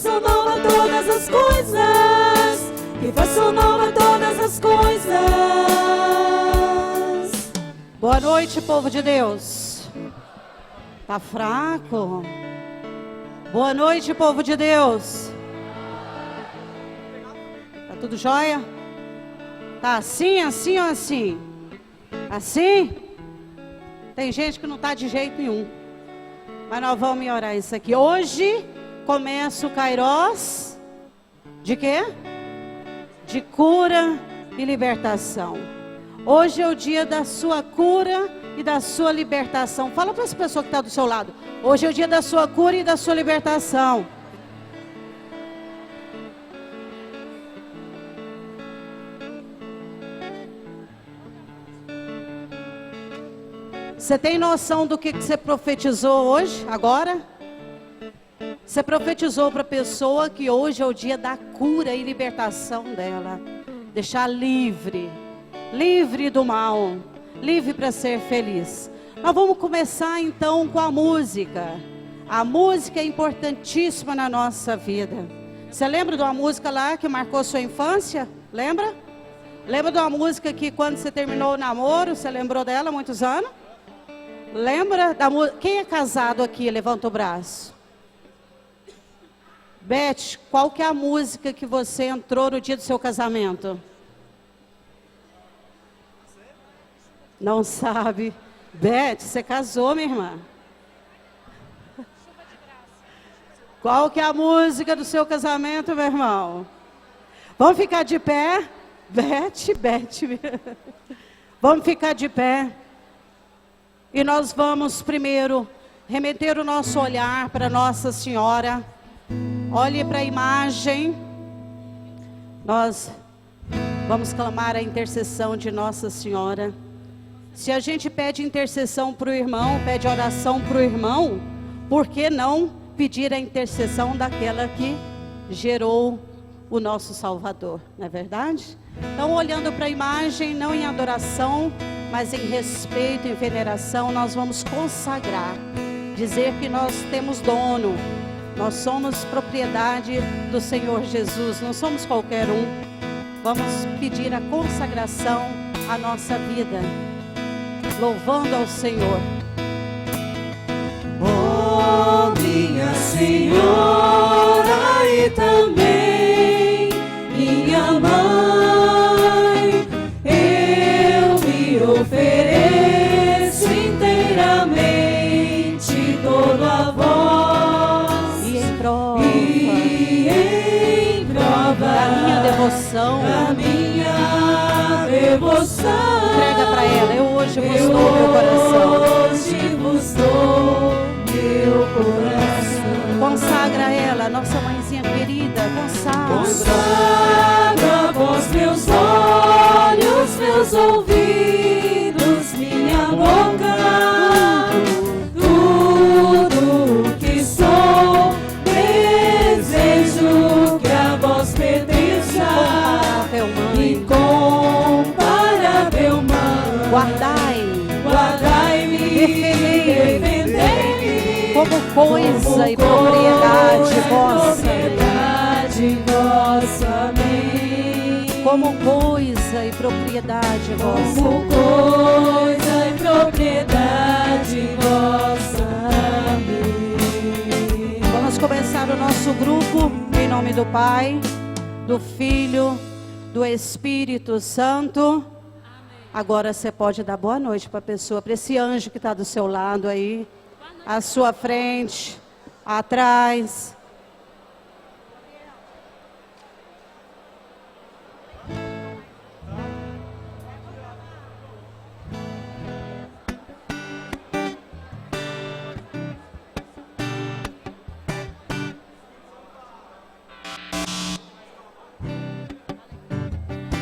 façam nova todas as coisas, que façam nova todas as coisas. Boa noite, povo de Deus. Tá fraco? Boa noite, povo de Deus. Tá tudo jóia? Tá assim, assim ou assim? Assim? Tem gente que não tá de jeito nenhum. Mas nós vamos orar isso aqui. Hoje começa o Kairos de quê? De cura e libertação. Hoje é o dia da sua cura e da sua libertação. Fala para essa pessoa que está do seu lado. Hoje é o dia da sua cura e da sua libertação. Você tem noção do que você profetizou hoje, agora? Você profetizou para a pessoa que hoje é o dia da cura e libertação dela. Deixar livre. Livre do mal, livre para ser feliz. Nós vamos começar então com a música. A música é importantíssima na nossa vida. Você lembra de uma música lá que marcou sua infância? Lembra? Lembra de uma música que quando você terminou o namoro, você lembrou dela há muitos anos? Lembra da música? Quem é casado aqui? Levanta o braço. Beth, qual que é a música que você entrou no dia do seu casamento? Não sabe. Beth, você casou, minha irmã? Qual que é a música do seu casamento, meu irmão? Vamos ficar de pé? Beth. Vamos ficar de pé. E nós vamos primeiro remeter o nosso olhar para Nossa Senhora. Olhe para a imagem. Nós vamos clamar a intercessão de Nossa Senhora. Se a gente pede intercessão para o irmão, pede oração para o irmão, por que não pedir a intercessão daquela que gerou o nosso Salvador, não é verdade? Então, olhando para a imagem, não em adoração, mas em respeito, em veneração, nós vamos consagrar, dizer que nós temos dono, nós somos propriedade do Senhor Jesus, não somos qualquer um. Vamos pedir a consagração à nossa vida, louvando ao Senhor. Oh, minha Senhora e também minha mãe, eu me ofereço inteiramente todo a vós E em prova da minha devoção, entrega para ela. Eu hoje vos dou meu coração. Hoje vos dou meu coração. Consagra ela, nossa mãezinha querida. Consagra vós meus olhos, meus ouvidos, minha boca, tudo que sou. Desejo que a vós pertença. Incomparável mãe, guardai-me, defendei-me, como coisa e propriedade vossa. Amém. Como coisa e propriedade vossa. Como coisa e propriedade vossa. Amém. Vamos começar o nosso grupo em nome do Pai, do Filho, do Espírito Santo. Agora você pode dar boa noite para a pessoa, para esse anjo que está do seu lado aí, à sua frente, atrás.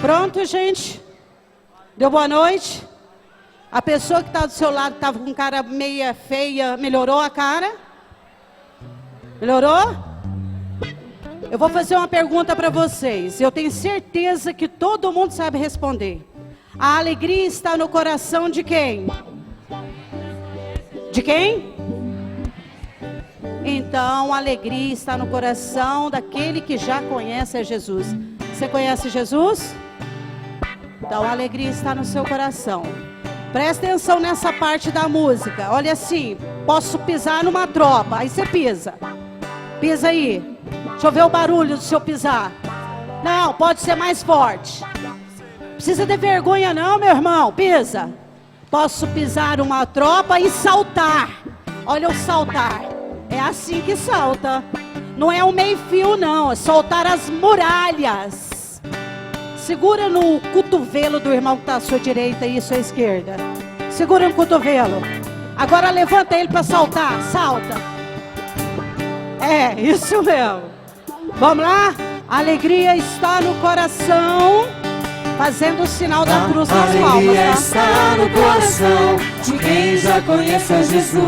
Pronto, gente? Deu boa noite? A pessoa que está do seu lado estava com cara meia feia, melhorou a cara? Melhorou? Eu vou fazer uma pergunta para vocês. Eu tenho certeza que todo mundo sabe responder. A alegria está no coração de quem? De quem? Então, a alegria está no coração daquele que já conhece a Jesus. Você conhece Jesus? Então, a alegria está no seu coração. Presta atenção nessa parte da música. Olha assim, posso pisar numa tropa. Aí você pisa. Pisa aí. Deixa eu ver o barulho do seu pisar. Não, pode ser mais forte. Precisa ter vergonha não, meu irmão. Pisa. Posso pisar uma tropa e saltar. Olha o saltar. É assim que salta. Não é um meio fio não. É soltar as muralhas. Segura no cotovelo do irmão que está à sua direita e à sua esquerda. Segura no cotovelo. Agora levanta ele para saltar. Salta. É, isso mesmo. Vamos lá? A alegria está no coração. Fazendo o sinal da cruz nas palmas. A alegria está no coração de quem já conhece a Jesus.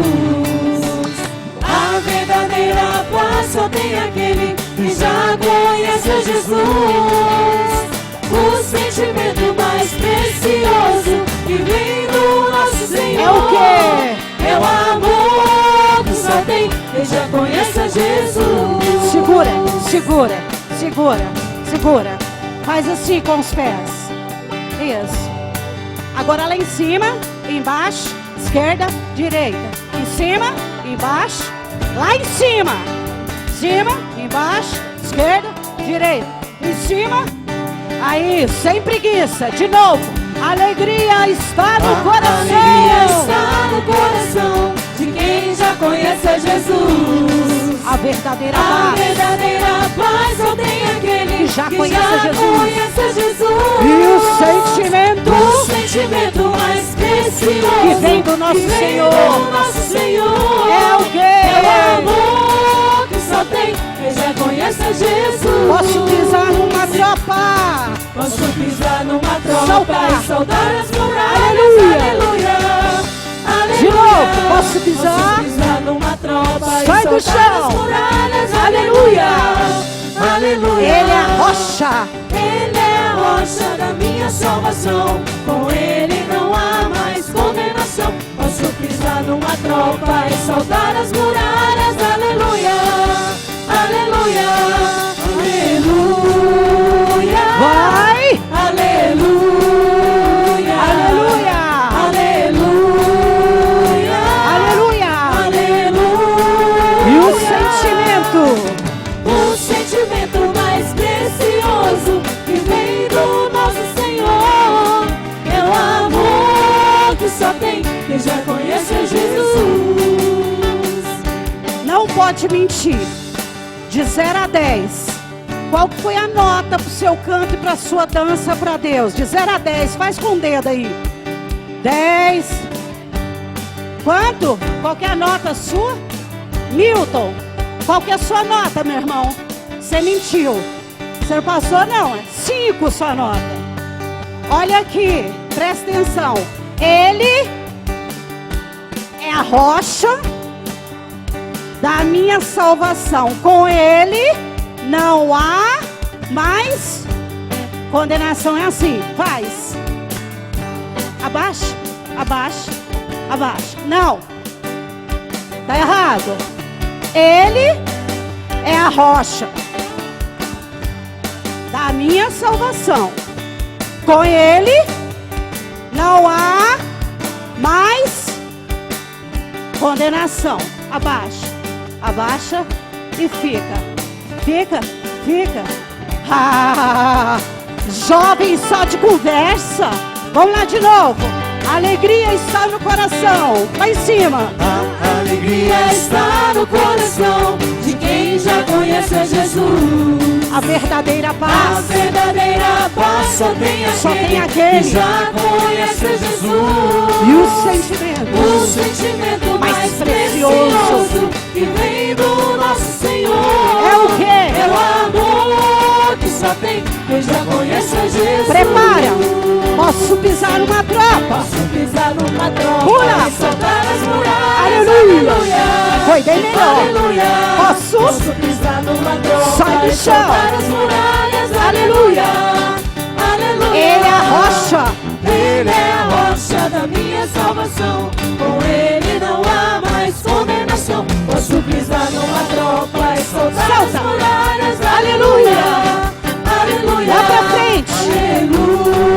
A verdadeira paz só tem aquele que já conhece a Jesus. O sentimento mais precioso que vem do nosso Senhor é o quê? É o amor que só tem quem já conhece a Jesus. Segura, segura, segura, segura. Faz assim com os pés. Isso. Agora lá em cima, embaixo, esquerda, direita. Em cima, embaixo, lá em cima. Cima, embaixo, esquerda, direita. Em cima. Aí, sem preguiça, de novo. A alegria está no coração. A alegria está no coração de quem já conhece a Jesus. A verdadeira paz. A verdadeira paz só tem aquele que já conhece Jesus. E o sentimento mais precioso que vem do nosso Senhor. É o quê? É o amor que só tem quem já conhece a Jesus. Posso pisar numa tropa. Posso pisar numa tropa soltar. E soltar as muralhas. Aleluia. Aleluia. De novo, posso pisar numa tropa sai e soltar do chão. As muralhas. Aleluia. Aleluia. Ele é a rocha. Ele é a rocha da minha salvação. Com ele não há mais condenação. Posso pisar numa tropa e saltar as muralhas. Aleluia. Aleluia. Aleluia. Vai. Aleluia. Aleluia. Aleluia. Aleluia. Aleluia. E o sentimento. O sentimento mais precioso que vem do nosso Senhor é o amor que só tem quem já conhece a Jesus. Não pode mentir. De 0 a 10. Qual foi a nota pro seu canto e pra sua dança para Deus? De 0 a 10. Faz com o dedo aí. 10. Quanto? Qual que é a nota sua? Milton. Qual que é a sua nota, meu irmão? Você mentiu. Você não passou, não. É 5 sua nota. Olha aqui. Presta atenção. Ele é a rocha da minha salvação. Com ele não há mais condenação. É assim. Faz. Abaixa. Abaixa. Abaixa. Não. Tá errado. Ele é a rocha da minha salvação. Com ele não há mais condenação. Abaixa, abaixa e fica. Fica, fica. Ah, jovem só de conversa. Vamos lá de novo. A alegria está no coração. Lá em cima. A alegria está no coração de quem já conhece a Jesus. A verdadeira A paz. verdadeira paz só tem aquele que já conhece a Jesus. E o sentimento mais mais precioso que vem do nosso Senhor é o quê? É o amor que só tem quem já conhece a Jesus. Prepara. Posso pisar numa tropa. Posso pisar numa tropa. Pula. E soltar as muralhas. Aleluia. Aleluia. Foi bem melhor. Aleluia. Posso pisar numa tropa. sai do E chão. soltar as muralhas. Aleluia. Aleluia. Ele é a rocha. Ele é a rocha da minha salvação. Com ele não há mais condenação. Posso pisar numa uma tropa e soltar as Solta. muralhas. Aleluia. Aleluia. Lá pra frente.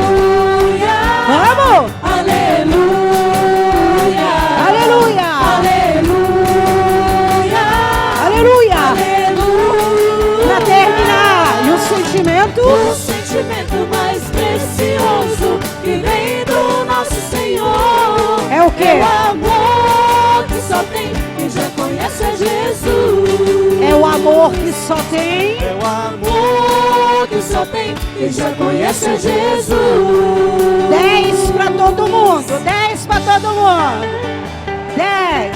Aleluia. Vamos. Aleluia. Aleluia. Aleluia. Aleluia. Aleluia. Pra terminar. E o sentimento? O sentimento mais precioso que vem do nosso Senhor É o quê? é o amor que só tem quem já conhece a Jesus. É o amor que só tem. É o amor que só tem quem já conhece a Jesus. 10 para todo mundo. 10 para todo mundo. 10.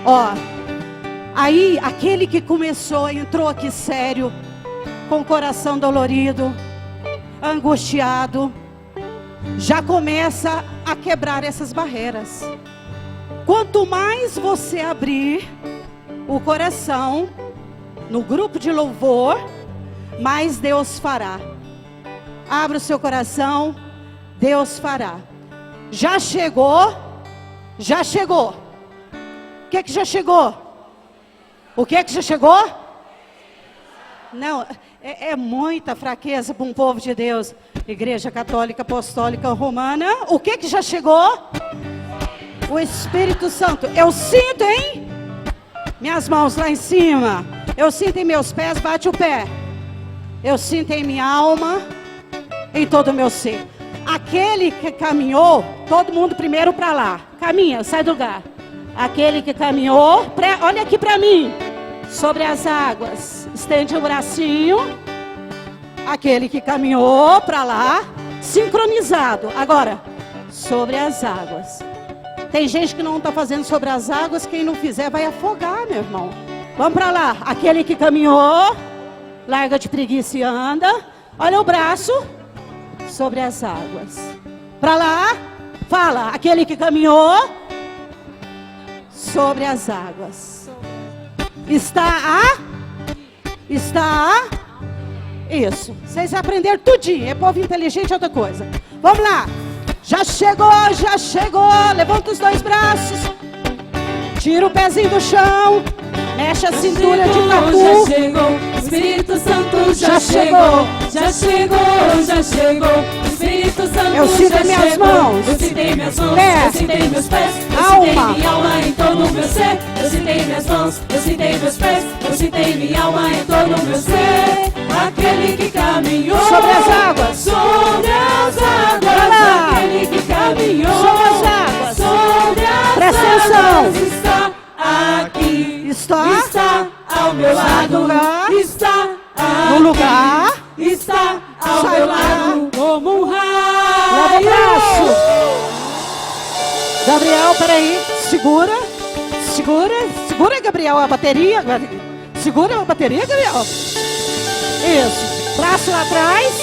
Ó. Aí, aquele que começou, entrou aqui sério, com o coração dolorido, angustiado, já começa a quebrar essas barreiras. Quanto mais você abrir o coração no grupo de louvor, mais Deus fará. Abra o seu coração, Deus fará. Já chegou? Já chegou. O que já chegou? O que já chegou? Não, é muita fraqueza para um povo de Deus. Igreja Católica Apostólica Romana. O que já chegou? O Espírito Santo. Eu sinto, hein? Minhas mãos lá em cima. Eu sinto em meus pés, bate o pé. Eu sinto em minha alma, em todo o meu ser. Aquele que caminhou, todo mundo primeiro para lá. Caminha, sai do lugar. Aquele que caminhou, olha aqui para mim. Sobre as águas, estende o bracinho. Aquele que caminhou para lá, sincronizado. Agora, sobre as águas. Tem gente que não está fazendo sobre as águas. Quem não fizer vai afogar, meu irmão. Vamos para lá. Aquele que caminhou, larga de preguiça e anda. Olha o braço. Sobre as águas. Para lá. Fala. Aquele que caminhou sobre as águas. Está isso. Vocês aprenderam tudinho. É povo inteligente, é outra coisa. Vamos lá. Já chegou, já chegou. Levanta os dois braços. Tira o pezinho do chão. Mexe a cintura de tatu. Já chegou, Espírito Santo já chegou. Já chegou, já chegou. Espírito Santo eu sinto já minhas chegou. mãos. Eu sentei minhas mãos, pé, eu sentei meus pés. Eu alma. sentei minha alma em todo o meu ser. Eu sentei minhas mãos, eu sentei meus pés. Eu sentei minha alma em todo o meu ser. Aquele que caminhou sobre as águas. Sobre as águas. Aquele que caminhou sobre as águas. Sobre as presta águas. atenção. Está aqui. Está ao meu lado. lugar. Está aqui. No lugar. Está ao sai meu lado. Como um raio. Leva o braço. Gabriel, peraí. Segura. Segura. Segura, Gabriel, a bateria. Segura a bateria, Gabriel. Isso. Braço lá atrás.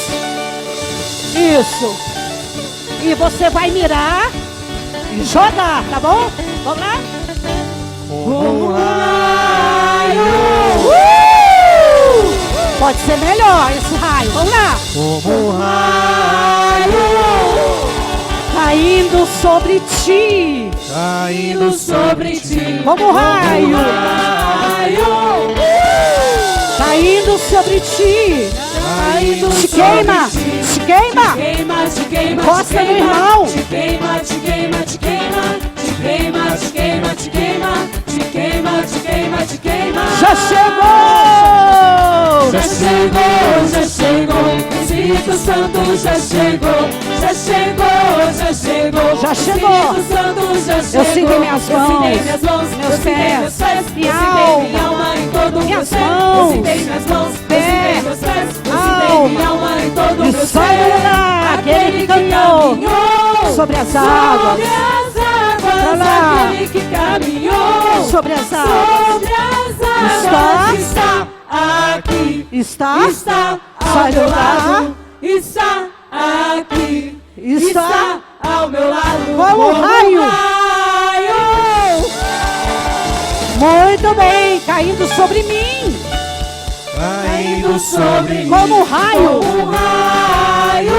Isso. E você vai mirar e jogar, tá bom? Vamos lá? Como um raio. Pode ser melhor esse raio. Vamos lá. Como um raio. Caindo sobre ti. Caindo sobre ti. Como um raio. Caindo sobre ti. Te queima. Te queima. Te queima. Gosta do irmão. Te queima, te queima, te queima. Te queima, te queima, te queima. Te queima, te queima, te queima. Já chegou. Já chegou, já chegou. Espírito Santo já chegou. Já chegou, já chegou. Já chegou. Espírito Santo já chegou. Eu sinto minhas mãos, meus pés, minha alma, em todo o meu ser. Eu sentei minhas mãos, pé, meus pés. Eu sentei minha alma em todo o e meu sai do ser. lugar, aquele que caminhou sobre as águas. Sobre as águas, aquele que caminhou sobre as águas. Sobre as águas. Está aqui. Está ao sai do meu lugar. lado. Está aqui. Está ao meu lado. como um raio. Muito bem, caindo sobre mim. Caindo sobre mim. Como um raio. Como um raio.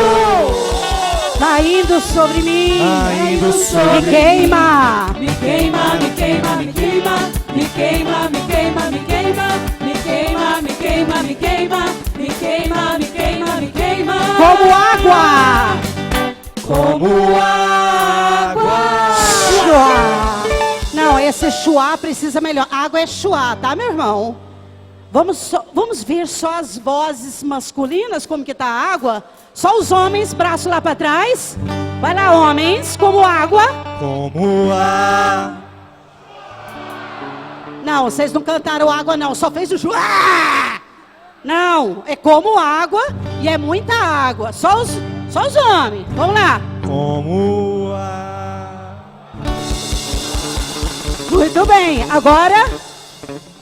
Caindo sobre mim. Caindo sobre Me queima. Me queima, me queima, me queima. me queima, me queima, me queima, me queima, me queima, me queima, me queima, me queima, me queima. Como água. Como água. Chuá. Não, esse chuá precisa melhor. Água é chuá, tá, meu irmão? Vamos ver só as vozes masculinas, como que tá a água? Só os homens, braço lá para trás. Vai lá, homens, como água. Como água. Não, vocês não cantaram água não, só fez o chuá. Não, é como água e é muita água. Só os homens, vamos lá. Como água. Muito bem, agora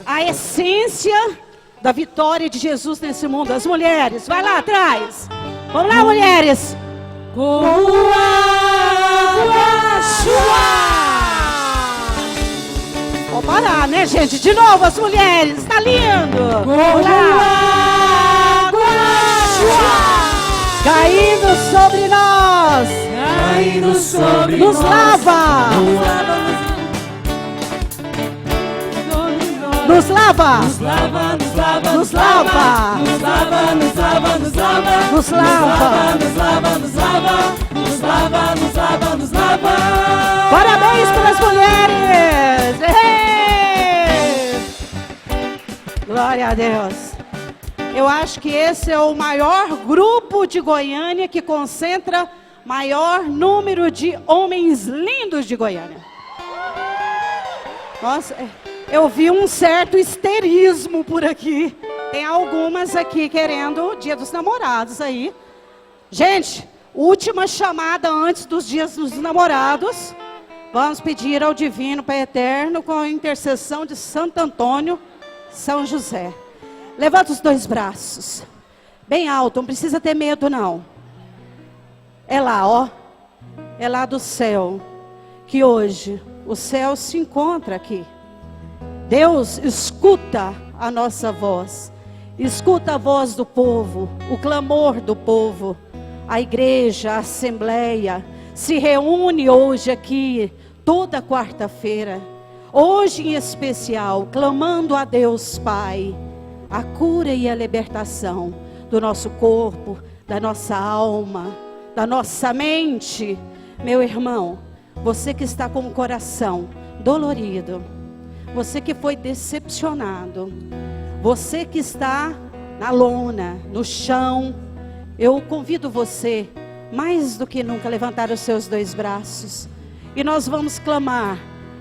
a essência da vitória de Jesus nesse mundo. As mulheres, vai lá atrás. Vamos lá, mulheres. Como água, chuá. Vou parar, né, gente? De novo, as mulheres. Tá lindo. Como água, chuá. Caindo sobre nós. Caindo sobre Nos nós. lava. Nos lava. Nos lava, nos lava, Nos lava. nos lava, nos lava, nos lava, Nos lava. nos lava, nos lava, nos lava, nos lava, nos lava. Parabéns pelas mulheres. Ei! Glória a Deus. Eu acho que esse é o maior grupo de Goiânia que concentra maior número de homens lindos de Goiânia. Nossa, eu vi um certo histerismo por aqui. Tem algumas aqui querendo o Dia dos Namorados aí. Gente, última chamada antes dos Dias dos Namorados. Vamos pedir ao Divino Pai Eterno com a intercessão de Santo Antônio, São José. Levanta os dois braços. Bem alto, não precisa ter medo não. É lá, ó. É lá do céu. Que hoje o céu se encontra aqui. Deus escuta a nossa voz. Escuta a voz do povo, o clamor do povo. A igreja, a assembleia se reúne hoje aqui, toda quarta-feira. Hoje em especial, clamando a Deus Pai, a cura e a libertação do nosso corpo, da nossa alma, da nossa mente. Meu irmão, você que está com o coração dolorido, você que foi decepcionado, você que está na lona, no chão, eu convido você, mais do que nunca, a levantar os seus dois braços. E nós vamos clamar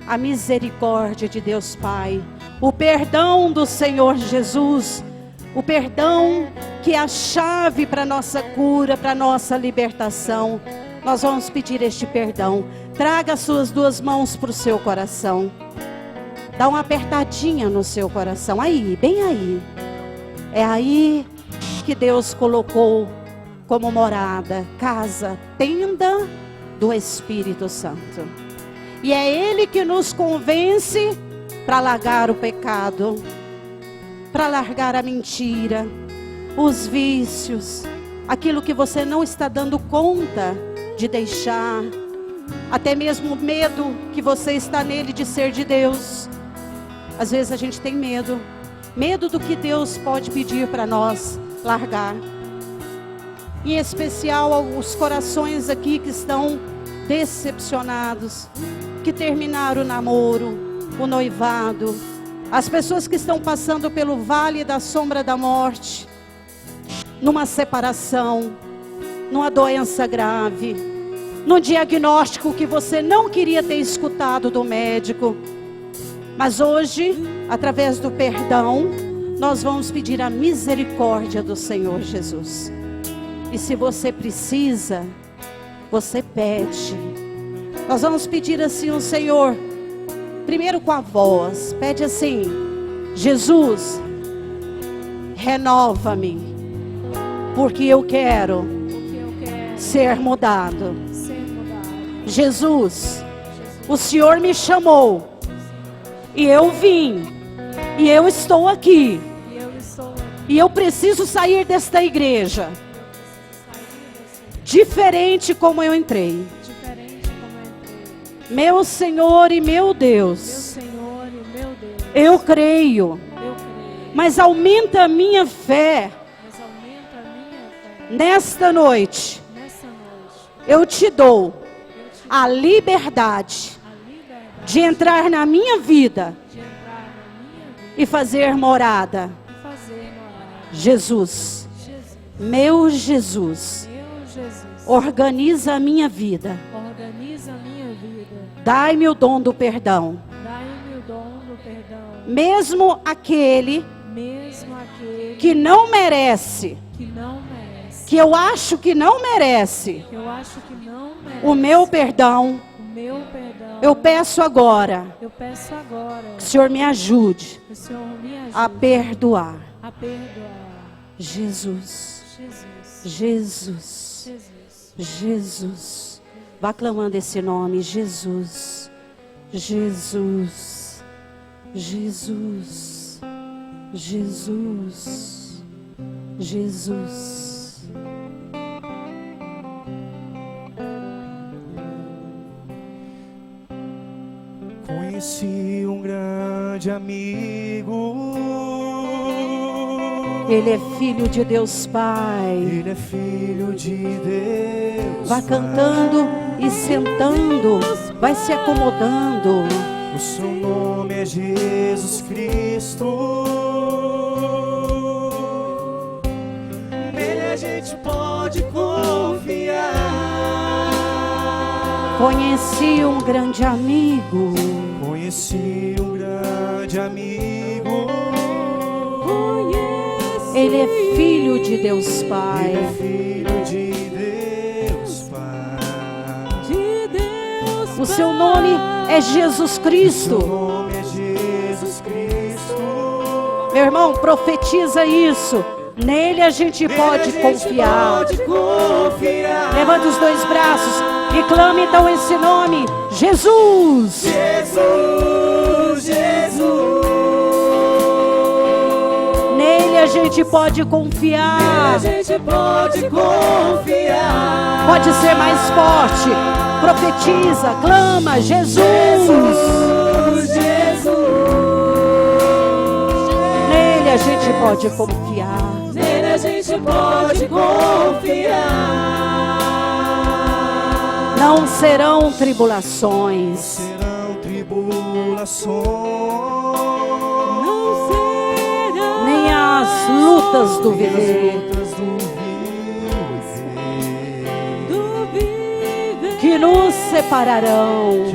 a misericórdia de Deus Pai, o perdão do Senhor Jesus, o perdão que é a chave para a nossa cura, para a nossa libertação. Nós vamos pedir este perdão. Traga as suas duas mãos para o seu coração. Dá uma apertadinha no seu coração. Aí, bem aí. É aí que Deus colocou como morada, casa, tenda do Espírito Santo. E é Ele que nos convence para largar o pecado, para largar a mentira, os vícios, aquilo que você não está dando conta de deixar, até mesmo o medo que você está nele de ser de Deus. Às vezes a gente tem medo do que Deus pode pedir para nós largar. Em especial os corações aqui que estão decepcionados, que terminaram o namoro, o noivado, as pessoas que estão passando pelo vale da sombra da morte, numa separação, numa doença grave, num diagnóstico que você não queria ter escutado do médico. Mas hoje, através do perdão, nós vamos pedir a misericórdia do Senhor Jesus. E se você precisa, você pede. Nós vamos pedir assim ao Senhor, primeiro com a voz, pede assim: Jesus, renova-me, porque eu quero ser mudado. Jesus, o Senhor me chamou, e eu vim, e eu estou aqui, e eu preciso sair desta igreja, diferente como eu entrei. Meu Senhor e meu Deus, Eu creio. Mas aumenta a minha fé. Nesta noite, eu te dou a liberdade de entrar na minha vida e fazer morada. Jesus, meu Jesus, organiza a minha vida. Dai-me o dom do perdão. Mesmo aquele que não merece, que eu acho que não merece o meu perdão, eu peço agora que o Senhor me ajude a perdoar. Jesus, Jesus, Jesus. Vá clamando esse nome, Jesus, Jesus, Jesus, Jesus, Jesus. Conheci um grande amigo. Ele é filho de Deus Pai. Ele é filho de Deus. Vai cantando e sentando, vai se acomodando. O seu nome é Jesus Cristo. Nele a gente pode confiar. Conheci um grande amigo. Conheci um grande amigo. Ele é filho de Deus Pai. Ele é filho de Deus Pai. O seu nome é Jesus Cristo. O seu nome é Jesus Cristo. Meu irmão, profetiza isso. Nele a gente pode confiar. Levante os dois braços e clame então esse nome: Jesus. Jesus, Jesus. Nele a gente pode confiar. A gente pode confiar. Pode ser mais forte. Profetiza, clama: Jesus. Jesus. Nele a gente pode confiar. Nele a gente pode confiar. Não serão tribulações. Serão tribulações. Não serão. Nem as lutas do viver. Que nos separarão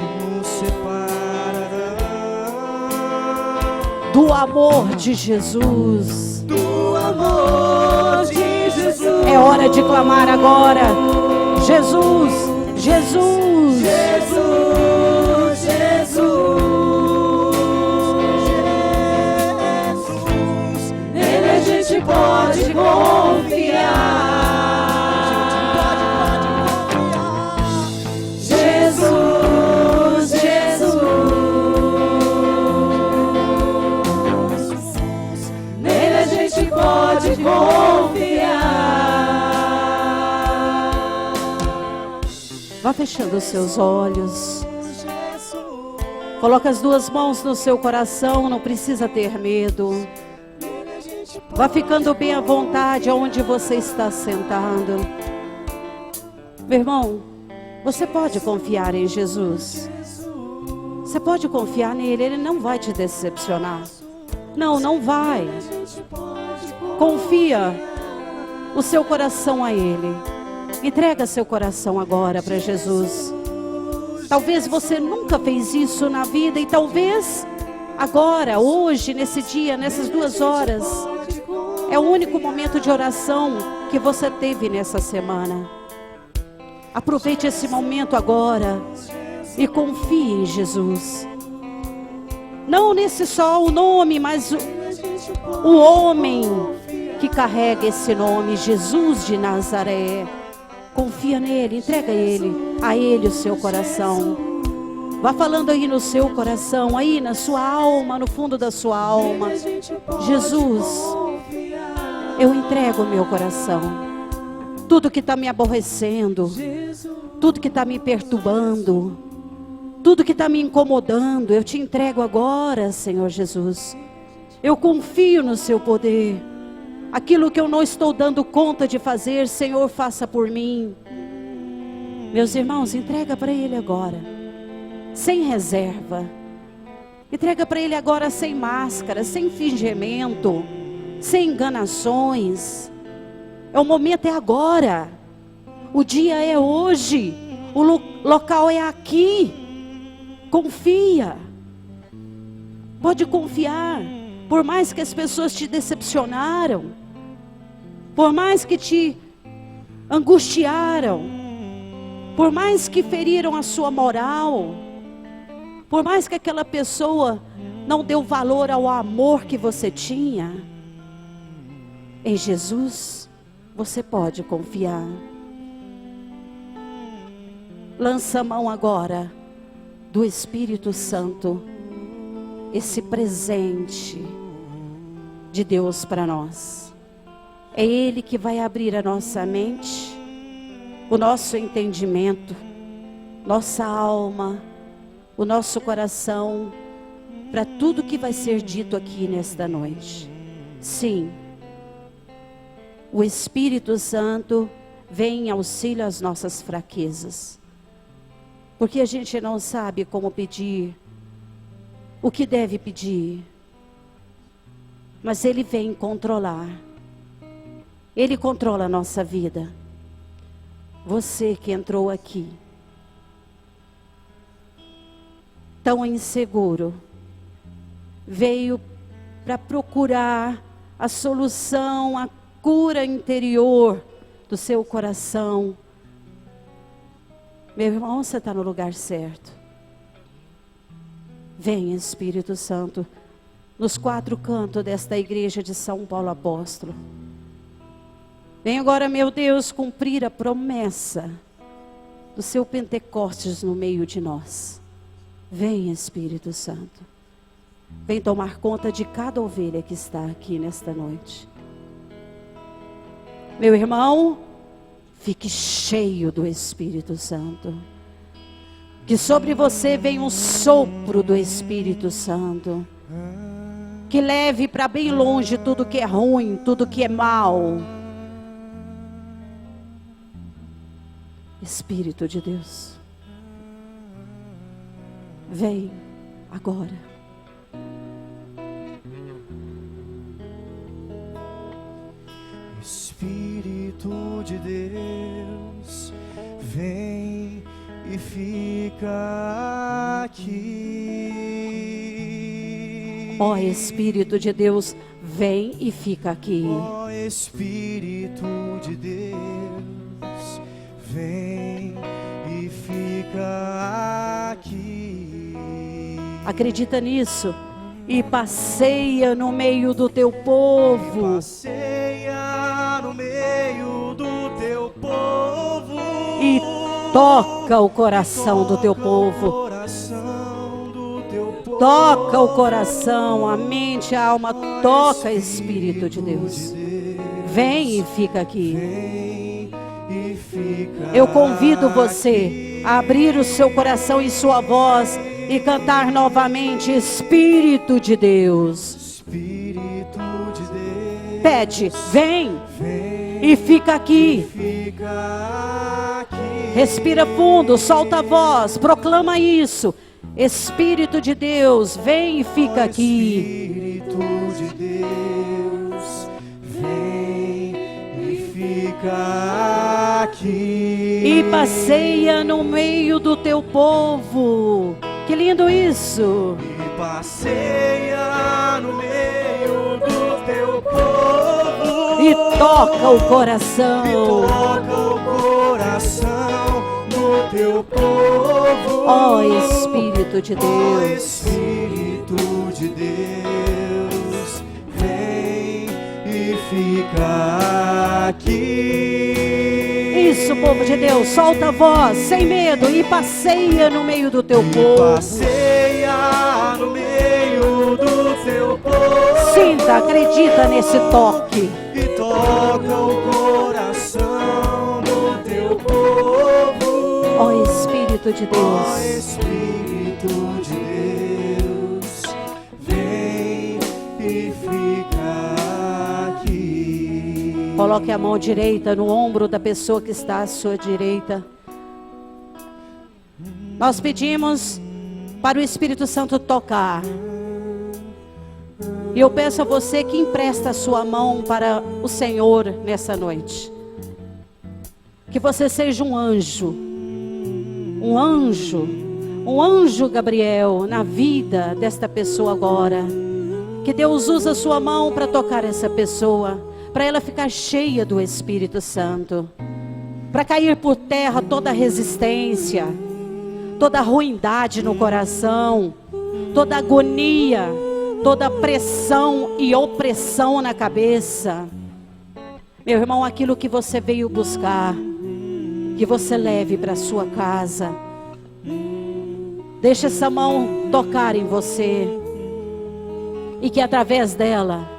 do amor de Jesus. Do amor de Jesus. É hora de clamar agora: Jesus, Jesus, Jesus, Jesus, Jesus. Nele a gente pode confiar. Jesus, Jesus. Nele a gente pode confiar. Vá fechando os seus olhos. Coloca as duas mãos no seu coração, não precisa ter medo. Vá ficando bem à vontade onde você está sentado. Meu irmão, você pode confiar em Jesus. Você pode confiar nele, ele não vai te decepcionar. Não, não vai. Confia o seu coração a ele. Entrega seu coração agora para Jesus. Talvez você nunca fez isso na vida e talvez agora, hoje, nesse dia, nessas 2 horas, é o único momento de oração que você teve nessa semana. Aproveite esse momento agora e confie em Jesus. Não nesse só o nome, mas o homem que carrega esse nome, Jesus de Nazaré. Confia nele, entrega a ele o seu coração. Vá falando aí no seu coração, aí na sua alma, no fundo da sua alma: Jesus, eu entrego o meu coração. Tudo que está me aborrecendo, tudo que está me perturbando, tudo que está me incomodando, eu te entrego agora, Senhor Jesus. Eu confio no seu poder. Aquilo que eu não estou dando conta de fazer, Senhor, faça por mim. Meus irmãos, entrega para Ele agora, sem reserva. Entrega para Ele agora sem máscara, sem fingimento, sem enganações. O momento é agora. O dia é hoje. O local é aqui. Confia. Pode confiar. Por mais que as pessoas te decepcionaram, por mais que te angustiaram, por mais que feriram a sua moral, por mais que aquela pessoa não deu valor ao amor que você tinha, em Jesus você pode confiar. Lança a mão agora do Espírito Santo, esse presente de Deus para nós. É Ele que vai abrir a nossa mente, o nosso entendimento, nossa alma, o nosso coração, para tudo que vai ser dito aqui nesta noite. Sim, o Espírito Santo vem em auxílio às nossas fraquezas, porque a gente não sabe como pedir, o que deve pedir, mas Ele vem controlar. Ele controla a nossa vida. Você que entrou aqui tão inseguro, veio para procurar a solução, a cura interior do seu coração. Meu irmão, você está no lugar certo. Vem, Espírito Santo, nos 4 cantos desta igreja de São Paulo Apóstolo. Vem agora, meu Deus, cumprir a promessa do seu Pentecostes no meio de nós. Vem, Espírito Santo. Vem tomar conta de cada ovelha que está aqui nesta noite. Meu irmão, fique cheio do Espírito Santo. Que sobre você venha um sopro do Espírito Santo. Que leve para bem longe tudo que é ruim, tudo que é mal. Espírito de Deus, vem agora. Espírito de Deus, vem e fica aqui. Ó Espírito de Deus, vem e fica aqui. Ó Espírito de Deus, vem e fica aqui. Acredita nisso? E passeia no meio do teu povo. Passeia no meio do teu povo. E toca o coração do teu povo. Toca o coração, a mente, a alma. Toca, Espírito de Deus. Vem e fica aqui. Eu convido você a abrir o seu coração e sua voz e cantar novamente, Espírito de Deus. Espírito de Deus. Pede, vem e fica aqui. Respira fundo, solta a voz, proclama isso. Espírito de Deus, vem e fica aqui. Espírito de Deus, vem e fica aqui. E passeia no meio do teu povo. Que lindo isso! E passeia no meio do teu povo. E toca o coração. E toca o coração do teu povo. Ó Espírito de Ó Deus. Espírito de Deus, vem e fica aqui. Isso, povo de Deus, solta a voz, sem medo, e passeia no meio do teu povo. Passeia no meio do teu povo. Sinta, acredita nesse toque. E toca o coração do teu povo. Ó Espírito de Ó Deus. Espírito Espírito de Deus, vem e fica aqui. Coloque a mão direita no ombro da pessoa que está à sua direita. Nós pedimos para o Espírito Santo tocar. E eu peço a você que empresta a sua mão para o Senhor nessa noite. Que você seja um anjo. Um anjo Gabriel na vida desta pessoa agora. Que Deus usa a sua mão para tocar essa pessoa, para ela ficar cheia do Espírito Santo, para cair por terra toda resistência, toda ruindade no coração, toda agonia, toda pressão e opressão na cabeça. Meu irmão, aquilo que você veio buscar, que você leve para sua casa. Deixa essa mão tocar em você. E que através dela,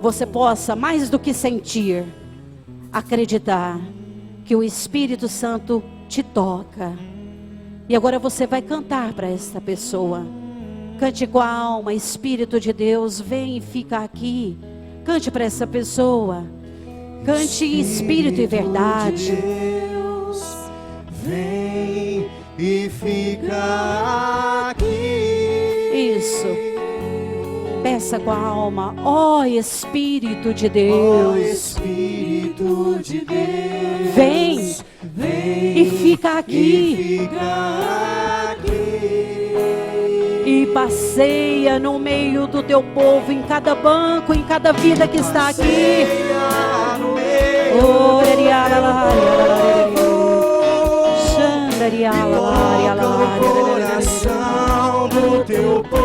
você possa, mais do que sentir, acreditar que o Espírito Santo te toca. E agora você vai cantar para esta pessoa. Cante com a alma: Espírito de Deus, vem e fica aqui. Cante para essa pessoa. Cante em espírito e verdade. Deus, vem e fica aqui. Isso. Peça com a alma: ó Espírito de Ó Deus, Espírito de Deus, vem vem e fica e aqui. fica aqui. E passeia no meio do teu povo, em cada banco, em cada vida que está aqui. Passeia no meio Oh, do Toca o coração do teu povo.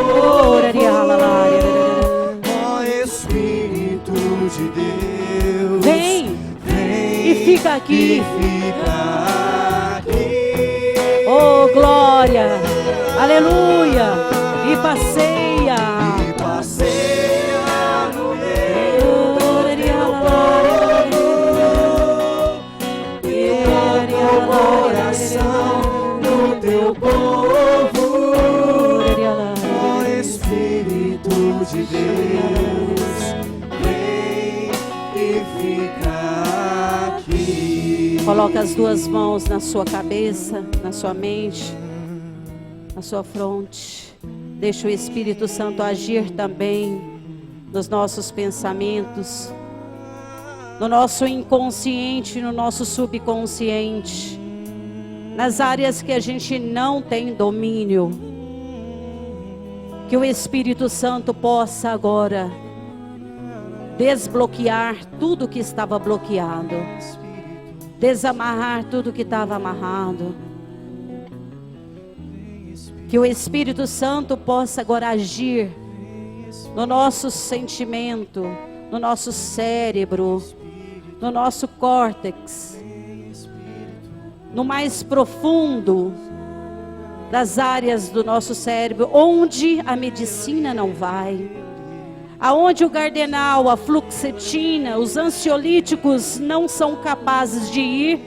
Ó Espírito de Deus, Vem vem e fica aqui. e fica aqui. Oh, glória, aleluia. E passeia. E passeia no meio do teu povo. E toca o coração do teu povo. Ó Espírito de Deus, vem e fica aqui. Coloca as duas mãos na sua cabeça, na sua mente, na sua fronte. Deixa o Espírito Santo agir também nos nossos pensamentos, no nosso inconsciente, no nosso subconsciente, nas áreas que a gente não tem domínio. Que o Espírito Santo possa agora desbloquear tudo que estava bloqueado, desamarrar tudo que estava amarrado. Que o Espírito Santo possa agora agir no nosso sentimento, no nosso cérebro, no nosso córtex, no mais profundo das áreas do nosso cérebro, onde a medicina não vai, aonde o gardenal, a fluoxetina, os ansiolíticos não são capazes de ir.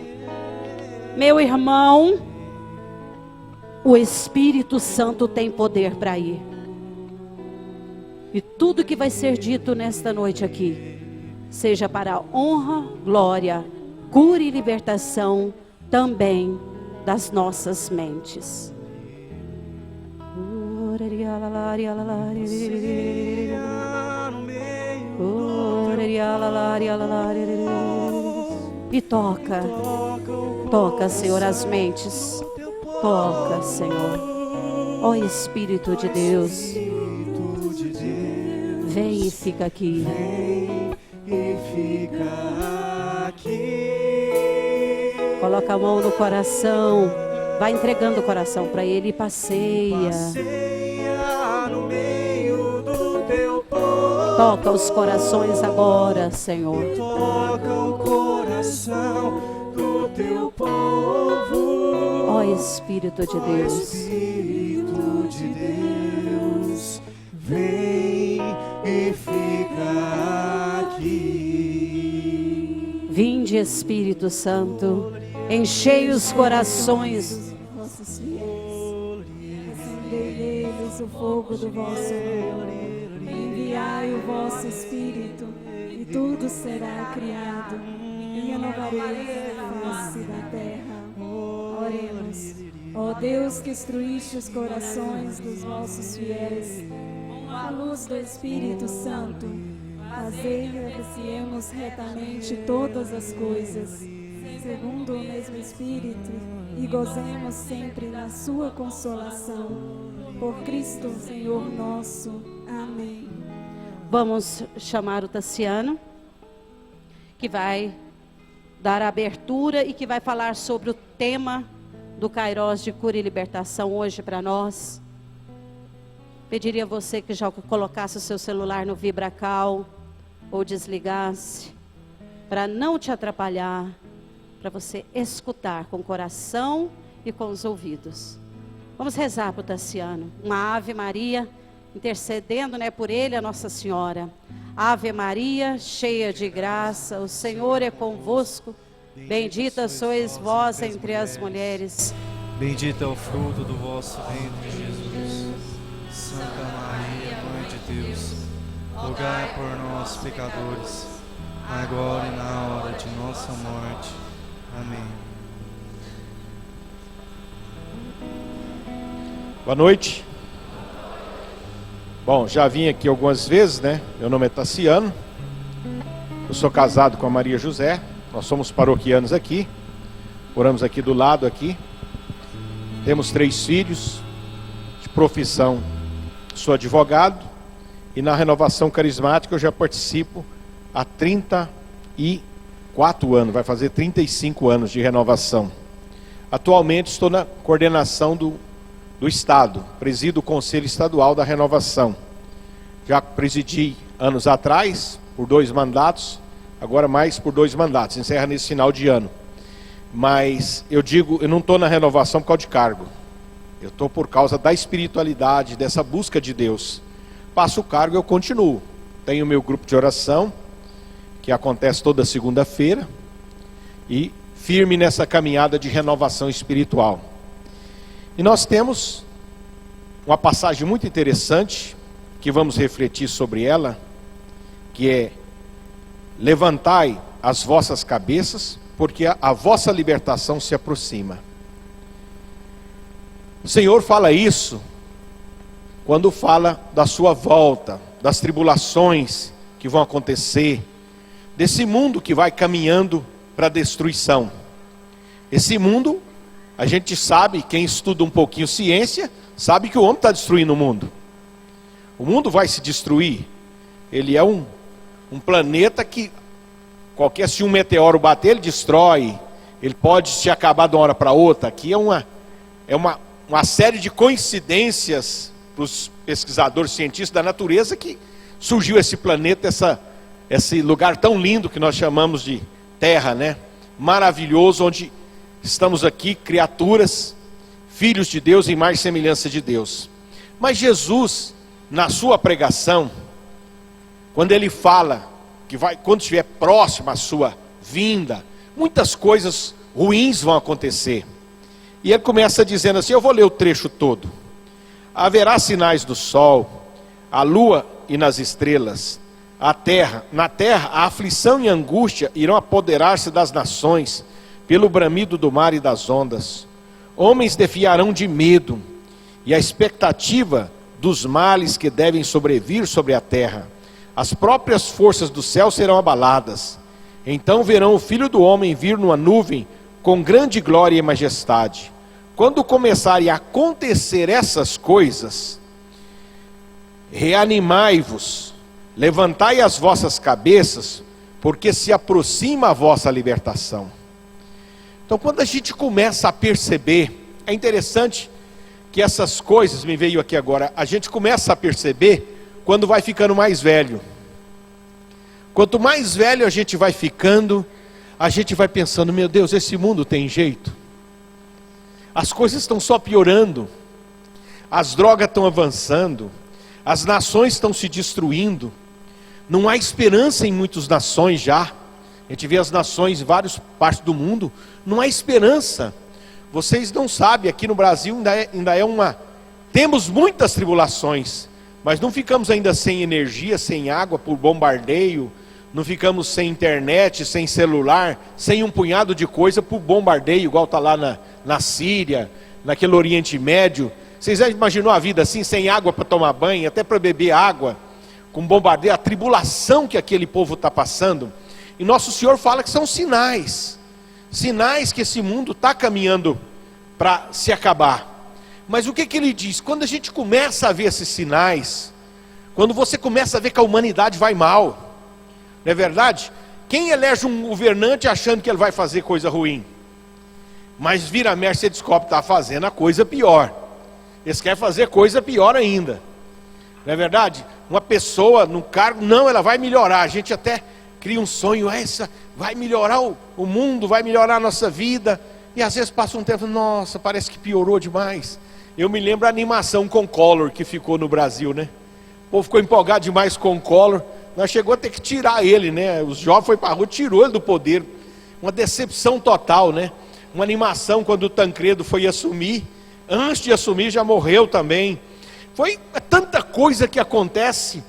Meu irmão, o Espírito Santo tem poder para ir. E tudo que vai ser dito nesta noite aqui, seja para a honra, glória, cura e libertação também das nossas mentes. E toca, Senhor, as mentes. Toca, Senhor. Ó Espírito de Deus, vem e fica aqui. E fica aqui. Coloca a mão no coração. Vai entregando o coração para Ele e passeia. Passeia no meio do teu povo. Toca os corações agora, Senhor. Toca o coração do teu povo. Ó Espírito de Deus, Espírito de Deus, vem e fica aqui. vinde Espírito Santo, enchei os corações. o fogo do vosso amor. Enviai o vosso Espírito, e tudo será criado, e renovareis a face da terra. Oremos. Ó Deus, que instruíste os corações dos vossos fiéis com a luz do Espírito Santo, fazei que apreciemos retamente todas as coisas, segundo o mesmo Espírito, e gozemos sempre na sua consolação. Por Cristo, Senhor nosso. Amém. Vamos chamar o Tassiano, que vai dar a abertura e que vai falar sobre o tema do Kairos de cura e libertação hoje para nós. Pediria a você que já colocasse o seu celular no VibraCal ou desligasse, para não te atrapalhar, para você escutar com o coração e com os ouvidos. Vamos rezar para o Tassiano, uma Ave Maria, intercedendo, por ele, a Nossa Senhora. Ave Maria, cheia de graça, o Senhor é convosco. Bendita sois vós entre as mulheres. Bendito é o fruto do vosso ventre, Jesus. Santa Maria, Mãe de Deus, rogai por nós, pecadores, agora e na hora de nossa morte. Amém. Boa noite. Bom, já vim aqui algumas vezes, Meu nome é Tassiano. Eu sou casado com a Maria José. Nós somos paroquianos aqui. Moramos aqui do lado aqui. Temos 3 filhos. De profissão, sou advogado. E na Renovação Carismática eu já participo há 34 anos. Vai fazer 35 anos de renovação. Atualmente estou na coordenação do Estado. Presido o Conselho Estadual da Renovação. Já presidi anos atrás, por 2 mandatos. Agora mais por 2 mandatos, encerra nesse final de ano. Mas eu digo, eu não estou na renovação por causa de cargo. Eu estou por causa da espiritualidade, dessa busca de Deus. Passo o cargo, eu continuo. Tenho meu grupo de oração, que acontece toda segunda-feira. E firme nessa caminhada de renovação espiritual. E nós temos uma passagem muito interessante, que vamos refletir sobre ela, que é: levantai as vossas cabeças, porque a vossa libertação se aproxima. O Senhor fala isso quando fala da sua volta, das tribulações que vão acontecer, desse mundo que vai caminhando para a destruição. Esse mundo, a gente sabe, quem estuda um pouquinho ciência, sabe que o homem está destruindo o mundo. O mundo vai se destruir. Ele é um planeta que, se um meteoro bater, ele destrói. Ele pode se acabar de uma hora para outra. Aqui é uma série de coincidências para os pesquisadores cientistas da natureza que surgiu esse planeta, esse lugar tão lindo que nós chamamos de Terra, Maravilhoso, onde estamos aqui, criaturas, filhos de Deus, em mais semelhança de Deus. Mas Jesus, na sua pregação, quando ele fala que quando estiver próximo à sua vinda, muitas coisas ruins vão acontecer. E ele começa dizendo assim, eu vou ler o trecho todo. Haverá sinais do sol, a lua e nas estrelas, na terra a aflição e a angústia irão apoderar-se das nações, pelo bramido do mar e das ondas. Homens defiarão de medo, e a expectativa dos males que devem sobrevir sobre a terra. As próprias forças do céu serão abaladas. Então verão o Filho do Homem vir numa nuvem com grande glória e majestade. Quando começarem a acontecer essas coisas, reanimai-vos, levantai as vossas cabeças, porque se aproxima a vossa libertação. Então, quando a gente começa a perceber, é interessante que essas coisas, me veio aqui agora, a gente começa a perceber quando vai ficando mais velho. Quanto mais velho a gente vai ficando, a gente vai pensando, meu Deus, esse mundo tem jeito? As coisas estão só piorando, as drogas estão avançando, as nações estão se destruindo, não há esperança em muitas nações já. A gente vê as nações em várias partes do mundo, não há esperança. Vocês não sabem, aqui no Brasil ainda é uma Temos muitas tribulações, mas não ficamos ainda sem energia, sem água por bombardeio, não ficamos sem internet, sem celular, sem um punhado de coisa por bombardeio, igual está lá na Síria, naquele Oriente Médio. Vocês já imaginou a vida assim, sem água para tomar banho, até para beber água, com bombardeio, a tribulação que aquele povo está passando? E nosso Senhor fala que são sinais que esse mundo está caminhando para se acabar. Mas o que ele diz? Quando a gente começa a ver esses sinais, quando você começa a ver que a humanidade vai mal, não é verdade? Quem elege um governante achando que ele vai fazer coisa ruim? Mas vira a merda, você descobre que está fazendo a coisa pior. Eles querem fazer coisa pior ainda, não é verdade? Uma pessoa no cargo, não, ela vai melhorar. A gente até cria um sonho, essa vai melhorar o mundo, vai melhorar a nossa vida. E às vezes passa um tempo, nossa, parece que piorou demais. Eu me lembro a animação com Collor que ficou no Brasil, né? O povo ficou empolgado demais com Collor. Nós chegou a ter que tirar ele, né? Os jovens foi para a rua, tirou ele do poder. Uma decepção total, né? Uma animação quando o Tancredo foi assumir. Antes de assumir já morreu também. Foi tanta coisa que acontece.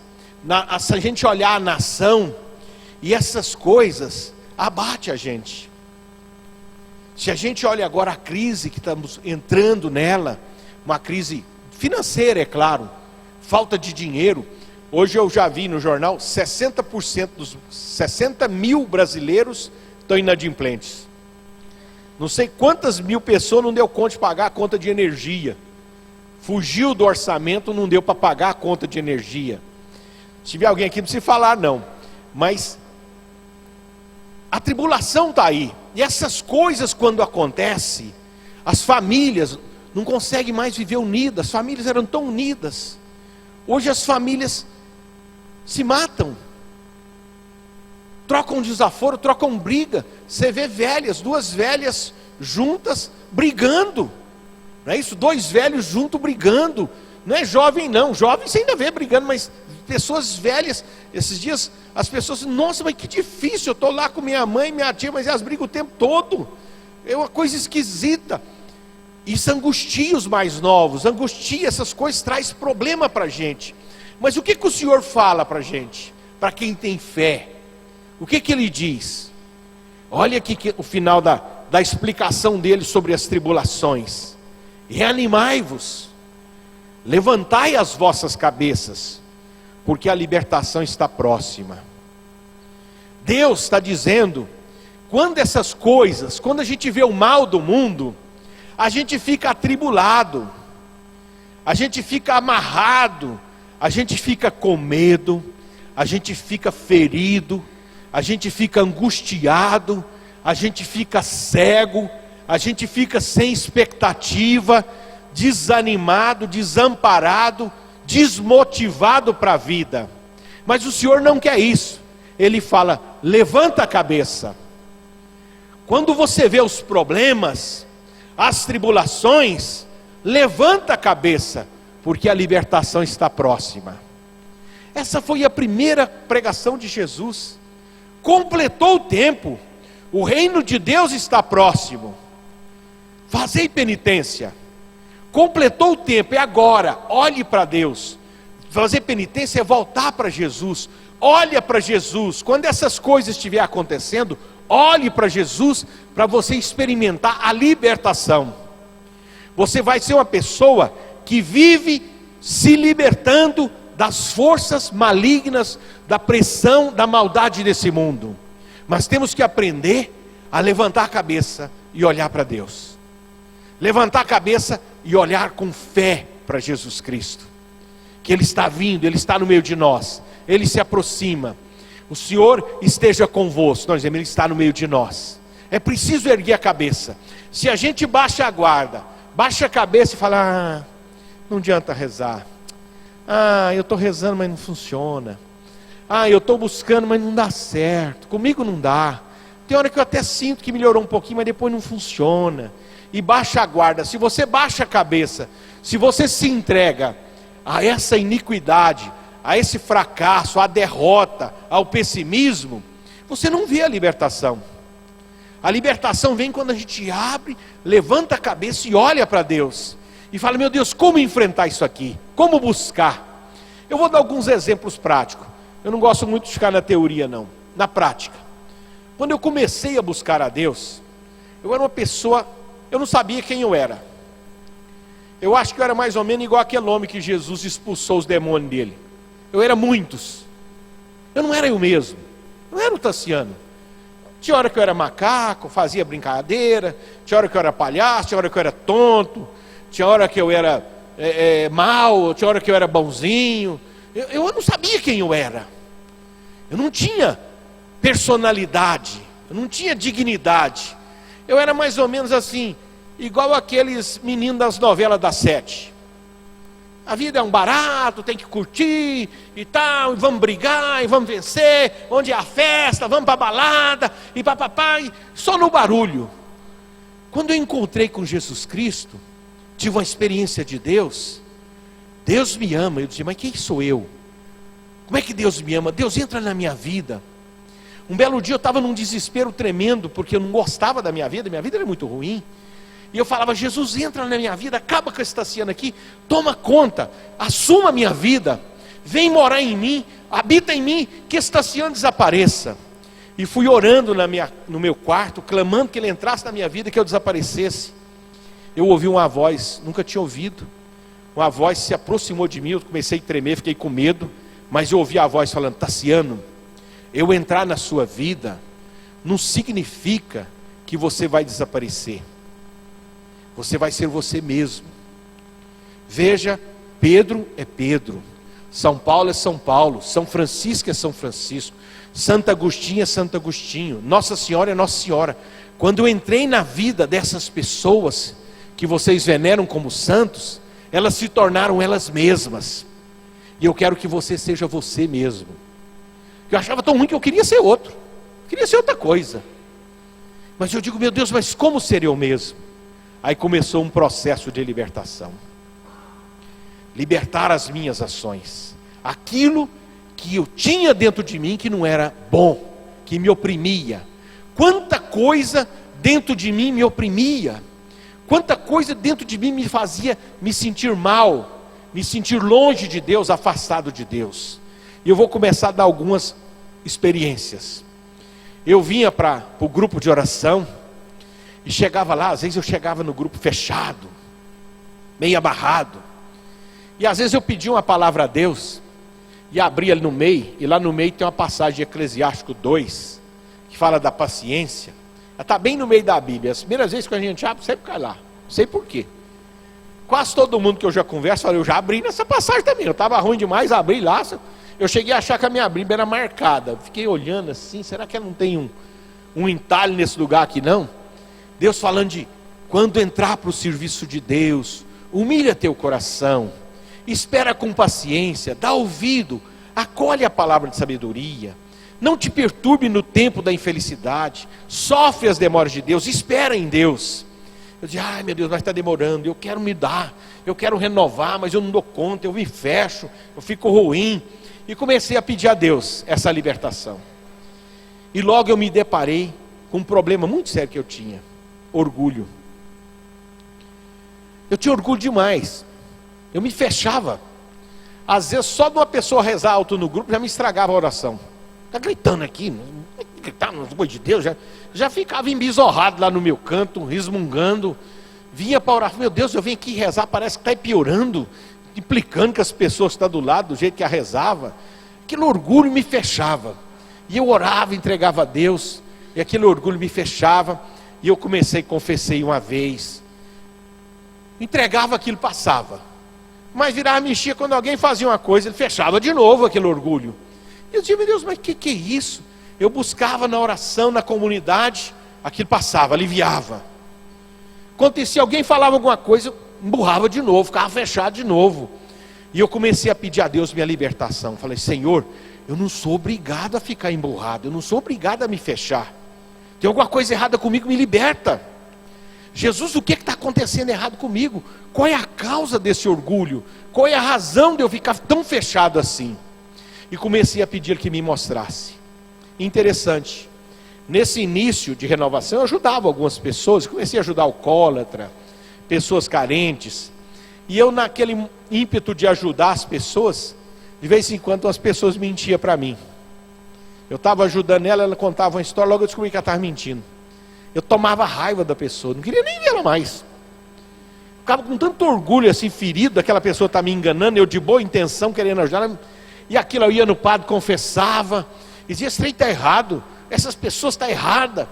Se a gente olhar a nação, e essas coisas abate a gente. Se a gente olha agora a crise que estamos entrando nela, uma crise financeira, é claro, falta de dinheiro. Hoje eu já vi no jornal, 60% dos 60 mil brasileiros estão inadimplentes. Não sei quantas mil pessoas não deu conta de pagar a conta de energia. Fugiu do orçamento, não deu para pagar a conta de energia. Se tiver alguém aqui, não precisa falar não. Mas a tribulação está aí. E essas coisas quando acontecem, as famílias não conseguem mais viver unidas. As famílias eram tão unidas. Hoje as famílias se matam. Trocam desaforo, trocam briga. Você vê velhas, duas velhas juntas brigando. Não é isso? Dois velhos juntos brigando. Não é jovem não, jovem você ainda vê brigando, mas pessoas velhas. Esses dias as pessoas, nossa, mas que difícil, eu estou lá com minha mãe e minha tia, mas elas brigam o tempo todo. É uma coisa esquisita. Isso angustia os mais novos, angustia, essas coisas, traz problema para a gente. Mas o que o Senhor fala para a gente? Para quem tem fé, o que ele diz? Olha aqui o final da explicação dele sobre as tribulações. Reanimai-vos, levantai as vossas cabeças, porque a libertação está próxima. Deus está dizendo, quando essas coisas, quando a gente vê o mal do mundo, a gente fica atribulado, a gente fica amarrado, a gente fica com medo, a gente fica ferido, a gente fica angustiado, a gente fica cego, a gente fica sem expectativa, desanimado, desamparado, desmotivado para a vida. Mas o Senhor não quer isso. Ele fala, levanta a cabeça. Quando você vê os problemas, as tribulações, levanta a cabeça, porque a libertação está próxima. Essa foi a primeira pregação de Jesus. Completou o tempo, o reino de Deus está próximo. Fazei penitência. Completou o tempo, é agora. Olhe para Deus. Fazer penitência é voltar para Jesus. Olha para Jesus. Quando essas coisas estiverem acontecendo, olhe para Jesus, para você experimentar a libertação. Você vai ser uma pessoa que vive se libertando das forças malignas, da pressão, da maldade desse mundo. Mas temos que aprender a levantar a cabeça e olhar para Deus. Levantar a cabeça e olhar com fé para Jesus Cristo. Que Ele está vindo, Ele está no meio de nós. Ele se aproxima. O Senhor esteja convosco. Nós dizemos, Ele está no meio de nós. É preciso erguer a cabeça. Se a gente baixa a guarda, baixa a cabeça e fala, não adianta rezar. Eu estou rezando, mas não funciona. Eu estou buscando, mas não dá certo. Comigo não dá. Tem hora que eu até sinto que melhorou um pouquinho, mas depois não funciona. E baixa a guarda. Se você baixa a cabeça, se você se entrega a essa iniquidade, a esse fracasso, à derrota, ao pessimismo, você não vê a libertação. A libertação vem quando a gente abre, levanta a cabeça e olha para Deus. e fala, meu Deus, como enfrentar isso aqui? Como buscar? Eu vou dar alguns exemplos práticos. Eu não gosto muito de ficar na teoria não, na prática. Quando eu comecei a buscar a Deus, eu era uma pessoa, eu não sabia quem eu era. Eu acho que eu era mais ou menos igual aquele homem que Jesus expulsou os demônios dele. Eu era muitos. Eu não era eu mesmo. Eu não era o Tassiano. Tinha hora que eu era macaco, fazia brincadeira. Tinha hora que eu era palhaço, tinha hora que eu era tonto. Tinha hora que eu era mau, tinha hora que eu era bonzinho. Eu não sabia quem eu era. Eu não tinha personalidade. Eu não tinha dignidade. Eu era mais ou menos assim, igual aqueles meninos das novelas das 7. A vida é um barato, tem que curtir e tal, e vamos brigar, e vamos vencer, onde é a festa, vamos para a balada, e papapá, só no barulho. Quando eu encontrei com Jesus Cristo, tive uma experiência de Deus, Deus me ama. Eu disse, mas quem sou eu? Como é que Deus me ama? Deus entra na minha vida. Um belo dia eu estava num desespero tremendo, porque eu não gostava da minha vida era muito ruim. E eu falava, Jesus, entra na minha vida, acaba com esse Tassiano aqui, toma conta, assuma a minha vida, vem morar em mim, habita em mim, que esse Tassiano desapareça. E fui orando no meu quarto, clamando que ele entrasse na minha vida, que eu desaparecesse. Eu ouvi uma voz, nunca tinha ouvido, uma voz se aproximou de mim, eu comecei a tremer, fiquei com medo, mas eu ouvi a voz falando, Tassiano, eu entrar na sua vida, não significa que você vai desaparecer. Você vai ser você mesmo. Veja, Pedro é Pedro, São Paulo é São Paulo, São Francisco é São Francisco, Santo Agostinho é Santo Agostinho, Nossa Senhora é Nossa Senhora. Quando eu entrei na vida dessas pessoas que vocês veneram como santos, elas se tornaram elas mesmas. E eu quero que você seja você mesmo. Eu achava tão ruim que eu queria ser outro, queria ser outra coisa. Mas eu digo, meu Deus, mas como ser eu mesmo? Aí começou um processo de libertação. Libertar as minhas ações. Aquilo que eu tinha dentro de mim que não era bom, que me oprimia. Quanta coisa dentro de mim me oprimia. Quanta coisa dentro de mim me fazia me sentir mal, me sentir longe de Deus, afastado de Deus. E eu vou começar a dar algumas experiências. Eu vinha para o grupo de oração, e chegava lá, às vezes eu chegava no grupo fechado, meio amarrado, e às vezes eu pedia uma palavra a Deus, e abria ali no meio, e lá no meio tem uma passagem de Eclesiástico 2, que fala da paciência. Ela está bem no meio da Bíblia. As primeiras vezes que a gente abre, sempre cai lá, não sei porquê. Quase todo mundo que eu já converso, fala, eu já abri nessa passagem também, eu estava ruim demais, abri lá, eu cheguei a achar que a minha Bíblia era marcada, fiquei olhando assim, será que ela não tem um entalhe nesse lugar aqui não? Deus falando de quando entrar para o serviço de Deus, humilha teu coração, espera com paciência, dá ouvido, acolhe a palavra de sabedoria, não te perturbe no tempo da infelicidade, sofre as demoras de Deus, espera em Deus. Eu disse, ai meu Deus, mas está demorando, eu quero me dar, eu quero renovar, mas eu não dou conta, eu me fecho, eu fico ruim. E comecei a pedir a Deus essa libertação. E logo eu me deparei com um problema muito sério que eu tinha. Orgulho. Eu tinha orgulho demais. Eu me fechava. Às vezes só de uma pessoa rezar alto no grupo já me estragava a oração. Está gritando aqui, gritar nas coisas de Deus, já ficava embizorrado lá no meu canto, resmungando. Vinha para orar, meu Deus, eu venho aqui rezar, parece que está piorando, implicando que as pessoas que estão do lado, do jeito que a rezava. Aquele orgulho me fechava. E eu orava, entregava a Deus, e aquele orgulho me fechava. E eu confessei uma vez, entregava aquilo, passava, mas virava, mexia, quando alguém fazia uma coisa, ele fechava de novo aquele orgulho. E eu dizia, meu Deus, mas que é isso? Eu buscava na oração, na comunidade, aquilo passava, aliviava. Acontecia, alguém falava alguma coisa, emburrava de novo, ficava fechado de novo. E eu comecei a pedir a Deus minha libertação. Falei, Senhor, eu não sou obrigado a ficar emburrado, eu não sou obrigado a me fechar. Tem alguma coisa errada comigo, me liberta. Jesus, o que está acontecendo errado comigo? Qual é a causa desse orgulho? Qual é a razão de eu ficar tão fechado assim? E comecei a pedir que me mostrasse. Interessante, nesse início de renovação eu ajudava algumas pessoas, comecei a ajudar alcoólatra, pessoas carentes. E eu, naquele ímpeto de ajudar as pessoas, de vez em quando as pessoas mentiam para mim. Eu estava ajudando ela contava uma história, logo eu descobri que ela estava mentindo. Eu tomava raiva da pessoa, não queria nem ver ela mais. Ficava com tanto orgulho assim, ferido, daquela pessoa estar me enganando, eu de boa intenção, querendo ajudar ela. E aquilo eu ia no padre, confessava, e dizia, esse trem está errado, essas pessoas estão erradas.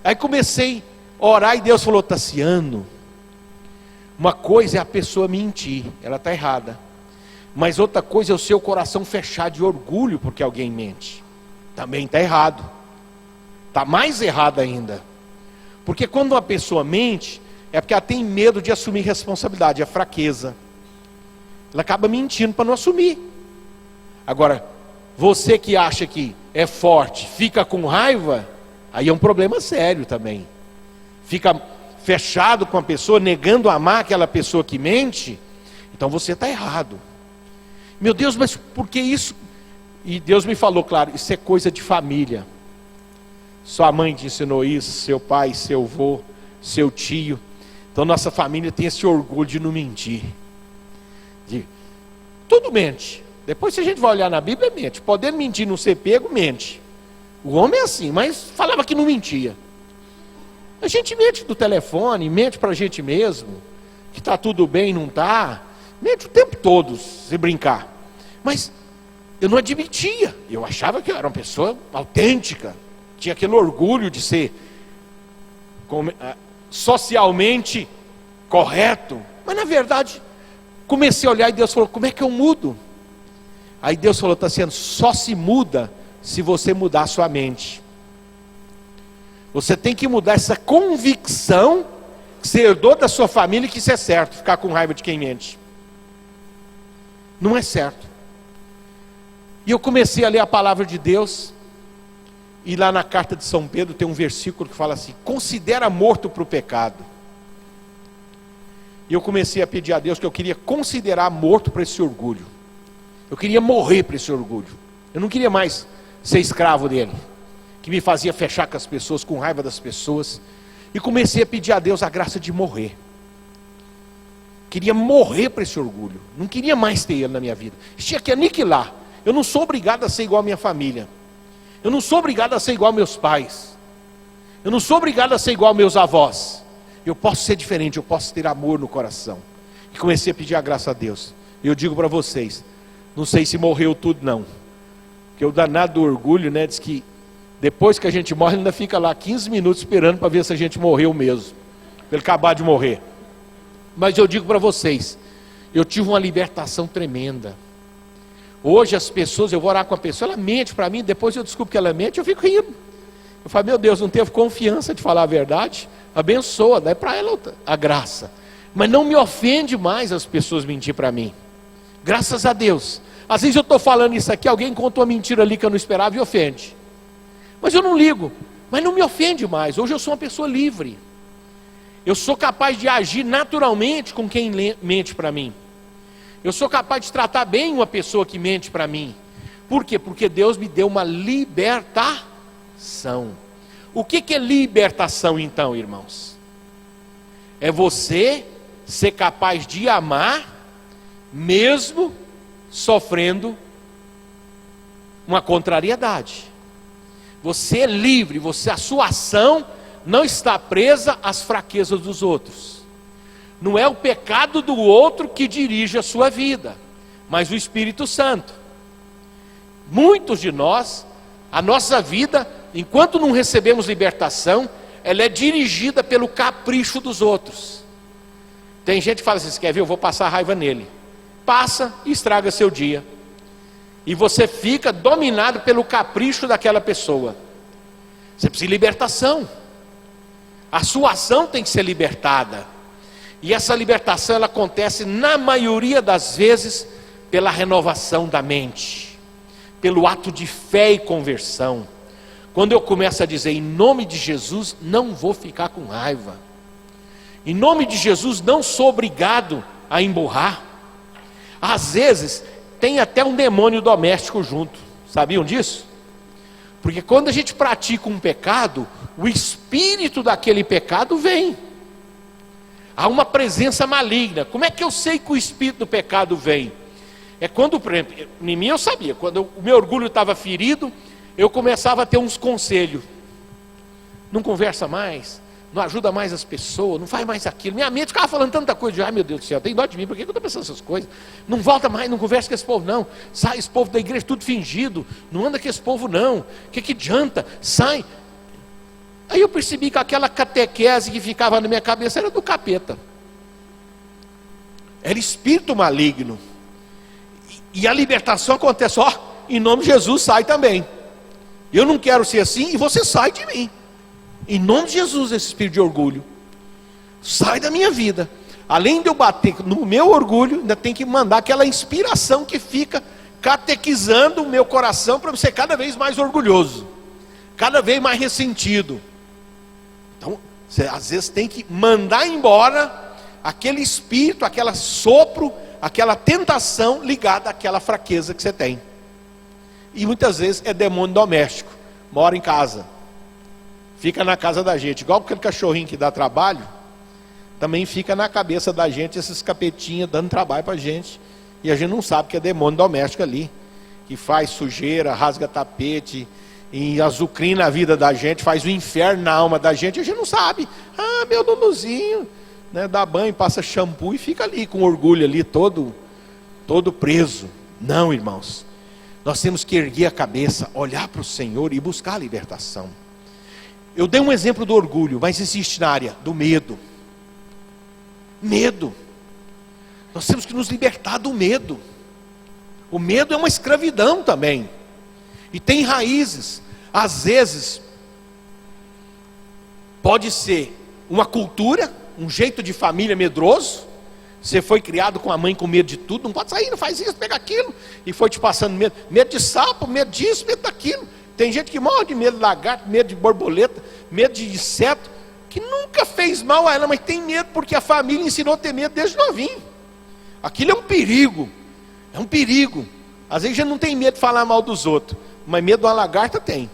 Aí comecei a orar e Deus falou, Tassiano, uma coisa é a pessoa mentir, ela está errada. Mas outra coisa é o seu coração fechar de orgulho porque alguém mente. Também está errado. Está mais errado ainda. Porque quando uma pessoa mente, é porque ela tem medo de assumir responsabilidade, é fraqueza. Ela acaba mentindo para não assumir. Agora, você que acha que é forte, fica com raiva, aí é um problema sério também. Fica fechado com a pessoa, negando amar aquela pessoa que mente, então você está errado. Meu Deus, mas por que isso? E Deus me falou, claro, isso é coisa de família. Sua mãe te ensinou isso, seu pai, seu avô, seu tio. Então nossa família tem esse orgulho de não mentir. Tudo mente. Depois se a gente vai olhar na Bíblia, mente. Podendo mentir, não ser pego, mente. O homem é assim, mas falava que não mentia. A gente mente do telefone, mente para a gente mesmo, que está tudo bem, não está. Mente o tempo todo, se brincar. Mas eu não admitia. Eu achava que eu era uma pessoa autêntica. Tinha aquele orgulho de ser socialmente correto. Mas na verdade, comecei a olhar e Deus falou, como é que eu mudo? Aí Deus falou, Tassiano, só se muda se você mudar a sua mente. Você tem que mudar essa convicção que você herdou da sua família, que isso é certo, ficar com raiva de quem mente. Não é certo. E eu comecei a ler a palavra de Deus, e lá na carta de São Pedro tem um versículo que fala assim, considera morto para o pecado. E eu comecei a pedir a Deus que eu queria considerar morto para esse orgulho. Eu queria morrer para esse orgulho. Eu não queria mais ser escravo dele, que me fazia fechar com as pessoas, com raiva das pessoas. E comecei a pedir a Deus a graça de morrer. Queria morrer para esse orgulho. Não queria mais ter ele na minha vida. Tinha que aniquilar. Eu não sou obrigado a ser igual a minha família. Eu não sou obrigado a ser igual a meus pais. Eu não sou obrigado a ser igual a meus avós. Eu posso ser diferente, eu posso ter amor no coração. E comecei a pedir a graça a Deus. E eu digo para vocês, não sei se morreu tudo não. Porque o danado do orgulho, né, diz que depois que a gente morre, ainda fica lá 15 minutos esperando para ver se a gente morreu mesmo. Para ele acabar de morrer. Mas eu digo para vocês, eu tive uma libertação tremenda. Hoje as pessoas, eu vou orar com a pessoa, ela mente para mim, depois eu descubro que ela mente, eu fico rindo. Eu falo, meu Deus, não teve confiança de falar a verdade? Abençoa, dá para ela a graça. Mas não me ofende mais as pessoas mentir para mim. Graças a Deus. Às vezes eu estou falando isso aqui, alguém contou uma mentira ali que eu não esperava e ofende. Mas eu não ligo, mas não me ofende mais. Hoje eu sou uma pessoa livre. Eu sou capaz de agir naturalmente com quem mente para mim. Eu sou capaz de tratar bem uma pessoa que mente para mim. Por quê? Porque Deus me deu uma libertação. O que é libertação então, irmãos? É você ser capaz de amar, mesmo sofrendo uma contrariedade. Você é livre, a sua ação não está presa às fraquezas dos outros. Não é o pecado do outro que dirige a sua vida, mas o Espírito Santo. Muitos de nós, a nossa vida, enquanto não recebemos libertação, ela é dirigida pelo capricho dos outros. Tem gente que fala assim, você quer ver, eu vou passar raiva nele. Passa e estraga seu dia. E você fica dominado pelo capricho daquela pessoa. Você precisa de libertação. A sua ação tem que ser libertada. E essa libertação ela acontece na maioria das vezes pela renovação da mente, pelo ato de fé e conversão. Quando eu começo a dizer, em nome de Jesus, não vou ficar com raiva. Em nome de Jesus, não sou obrigado a emburrar. Às vezes, tem até um demônio doméstico junto. Sabiam disso? Porque quando a gente pratica um pecado, o espírito daquele pecado vem. há uma presença maligna. Como é que eu sei que o espírito do pecado vem? É quando, por exemplo, em mim eu sabia, quando o meu orgulho estava ferido, eu começava a ter uns conselhos. Não conversa mais, não ajuda mais as pessoas, não faz mais aquilo. Minha mente ficava falando tanta coisa, ai meu Deus do céu, tem dó de mim, por que eu estou pensando essas coisas? Não volta mais, não conversa com esse povo não, sai esse povo da igreja tudo fingido, não anda com esse povo não, que adianta, sai. Aí eu percebi que aquela catequese que ficava na minha cabeça era do capeta, era espírito maligno. E a libertação acontece, ó, em nome de Jesus, sai também. Eu não quero ser assim e você sai de mim. Em nome de Jesus, esse espírito de orgulho sai da minha vida. Além de eu bater no meu orgulho, ainda tem que mandar aquela inspiração que fica catequizando o meu coração para eu ser cada vez mais orgulhoso, cada vez mais ressentido. Então, você às vezes tem que mandar embora aquele espírito, aquele sopro, aquela tentação ligada àquela fraqueza que você tem. E muitas vezes é demônio doméstico, mora em casa, fica na casa da gente, igual aquele cachorrinho que dá trabalho, também fica na cabeça da gente esses capetinhos dando trabalho pra gente, e a gente não sabe que é demônio doméstico ali, que faz sujeira, rasga tapete, e azucrina a vida da gente, faz o inferno na alma da gente, e a gente não sabe. Ah, meu Luluzinho, né, dá banho, passa shampoo e fica ali com orgulho ali, todo preso. Não, irmãos, nós temos que erguer a cabeça, olhar para o Senhor e buscar a libertação. Eu dei um exemplo do orgulho, mas existe na área do medo. Medo. Nós temos que nos libertar do medo. O medo é uma escravidão também. E tem raízes. Às vezes, pode ser uma cultura, um jeito de família medroso. Você foi criado com a mãe com medo de tudo, não pode sair, não faz isso, pega aquilo. E foi te passando medo. Medo de sapo, medo disso, medo daquilo. Tem gente que morre de medo de lagarto, medo de borboleta, medo de inseto, que nunca fez mal a ela, mas tem medo porque a família ensinou a ter medo desde novinho. Aquilo é um perigo. É um perigo. Às vezes a gente não tem medo de falar mal dos outros, mas medo de uma lagarta tem.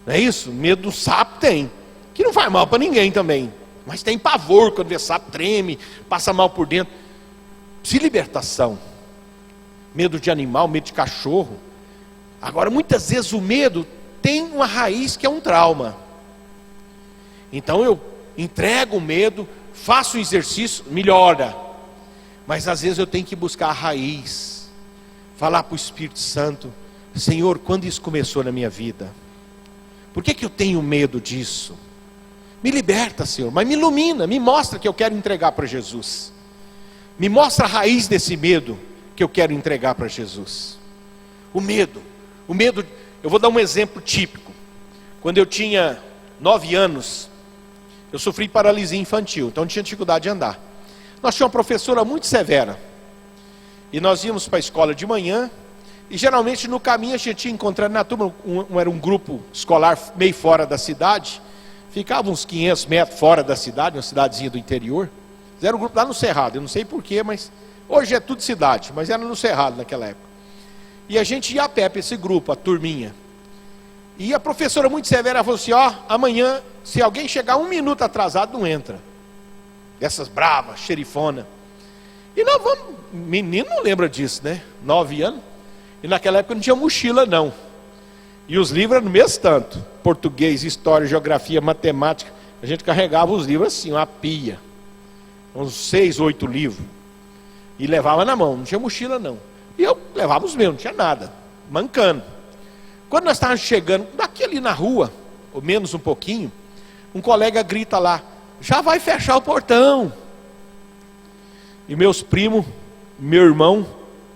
Não é isso? Medo do sapo tem. Que não faz mal para ninguém também. Mas tem pavor quando vê sapo, treme, passa mal por dentro. Se libertação. Medo de animal, medo de cachorro. Agora, muitas vezes o medo tem uma raiz que é um trauma. Então eu entrego o medo, faço o exercício, melhora. Mas às vezes eu tenho que buscar a raiz. Falar para o Espírito Santo: Senhor, quando isso começou na minha vida? Por que eu tenho medo disso? Me liberta, Senhor, mas me ilumina, me mostra que eu quero entregar para Jesus. Me mostra a raiz desse medo que eu quero entregar para Jesus. O medo, eu vou dar um exemplo típico. Quando eu tinha 9 anos, eu sofri paralisia infantil, então eu tinha dificuldade de andar. Nós tínhamos uma professora muito severa, e nós íamos para a escola de manhã, e geralmente no caminho a gente ia encontrando na turma, era um grupo escolar meio fora da cidade, ficava uns 500 metros fora da cidade, uma cidadezinha do interior. Era um grupo lá no Cerrado, eu não sei porquê, mas hoje é tudo cidade, mas era no Cerrado naquela época. E a gente ia a pé para esse grupo, a turminha. E a professora muito severa falou assim: ó, amanhã, se alguém chegar 1 minuto atrasado, não entra. Dessas bravas, xerifona. E nós vamos, menino não lembra disso, né? 9 anos. E naquela época não tinha mochila não. E os livros eram no mesmo tanto. Português, história, geografia, matemática. A gente carregava os livros assim, uma pia. Uns 6, 8 livros. E levava na mão, não tinha mochila não. E eu levava os meus, não tinha nada. Mancando. Quando nós estávamos chegando, daqui ali na rua, ou menos um pouquinho, um colega grita lá: já vai fechar o portão. E meus primos, meu irmão,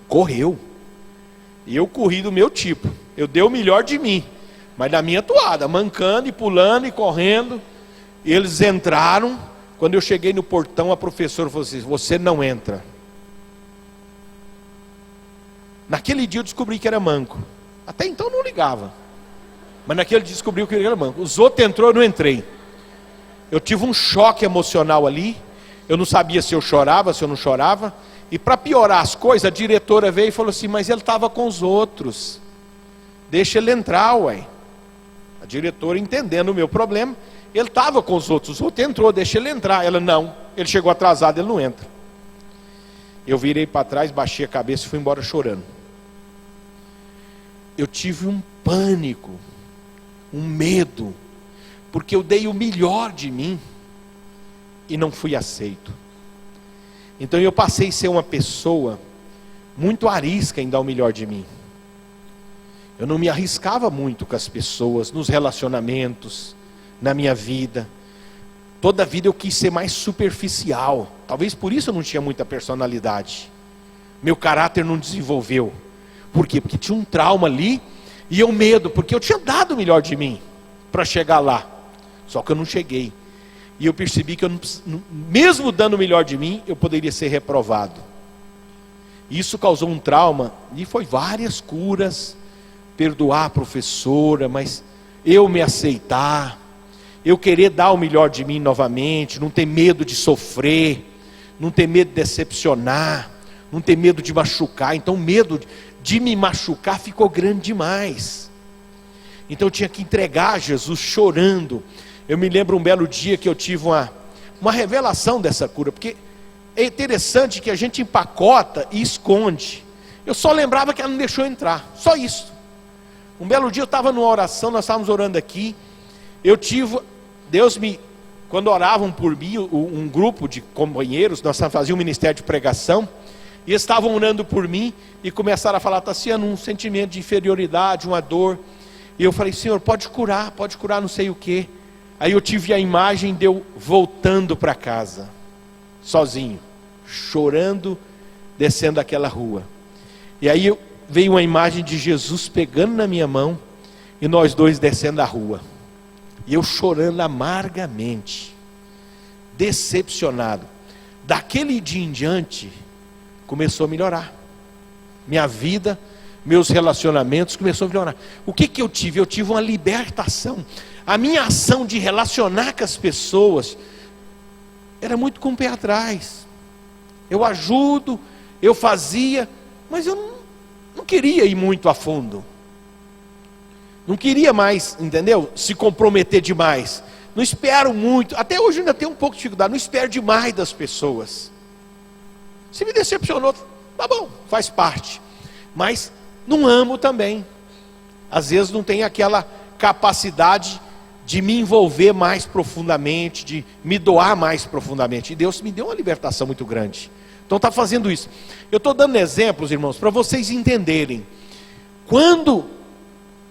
correu. E eu corri do meu tipo. Eu dei o melhor de mim, mas da minha toada, mancando e pulando e correndo. Eles entraram. Quando eu cheguei no portão, a professora falou assim: você não entra. Naquele dia eu descobri que era manco. Até então eu não ligava, mas naquele dia descobri que era manco. Os outros entrou, eu não entrei. Eu tive um choque emocional ali. Eu não sabia se eu chorava, se eu não chorava. E para piorar as coisas, a diretora veio e falou assim: mas ele estava com os outros, deixa ele entrar, ué. A diretora, entendendo o meu problema, Ele estava com os outros entrou, deixa ele entrar. Ela, não, ele chegou atrasado, ele não entra. Eu virei para trás, baixei a cabeça e fui embora chorando. Eu tive um pânico, um medo, porque eu dei o melhor de mim e não fui aceito. Então eu passei a ser uma pessoa muito arisca em dar o melhor de mim. Eu não me arriscava muito com as pessoas, nos relacionamentos, na minha vida. Toda a vida eu quis ser mais superficial. Talvez por isso eu não tinha muita personalidade. Meu caráter não desenvolveu. Por quê? Porque tinha um trauma ali e eu medo, porque eu tinha dado o melhor de mim para chegar lá. Só que eu não cheguei. E eu percebi que eu não, mesmo dando o melhor de mim, eu poderia ser reprovado. Isso causou um trauma e foi várias curas, perdoar a professora, mas eu me aceitar, eu querer dar o melhor de mim novamente, não ter medo de sofrer, não ter medo de decepcionar, não ter medo de machucar. Então o medo de me machucar ficou grande demais. Então eu tinha que entregar a Jesus chorando. Eu me lembro um belo dia que eu tive uma revelação dessa cura, porque é interessante que a gente empacota e esconde. Eu só lembrava que ela não deixou entrar, só isso. Um belo dia eu estava numa oração, nós estávamos orando aqui, quando oravam por mim, um grupo de companheiros, nós fazíamos um ministério de pregação, e eles estavam orando por mim, e começaram a falar, Tassiano, um sentimento de inferioridade, uma dor, e eu falei, Senhor, pode curar não sei o que. Aí eu tive a imagem de eu voltando para casa, sozinho, chorando, descendo aquela rua. E aí veio uma imagem de Jesus pegando na minha mão, e nós dois descendo a rua. E eu chorando amargamente, decepcionado. Daquele dia em diante, começou a melhorar. Minha vida, meus relacionamentos começaram a melhorar. O que eu tive? Eu tive uma libertação. A minha ação de relacionar com as pessoas era muito com o pé atrás. Eu ajudo, eu fazia, mas eu não queria ir muito a fundo. Não queria mais, entendeu? Se comprometer demais. Não espero muito. Até hoje ainda tenho um pouco de dificuldade. Não espero demais das pessoas. Se me decepcionou, tá bom, faz parte. Mas não amo também. Às vezes não tenho aquela capacidade de me envolver mais profundamente, de me doar mais profundamente. E Deus me deu uma libertação muito grande. Então está fazendo isso. Eu estou dando exemplos, irmãos, para vocês entenderem. Quando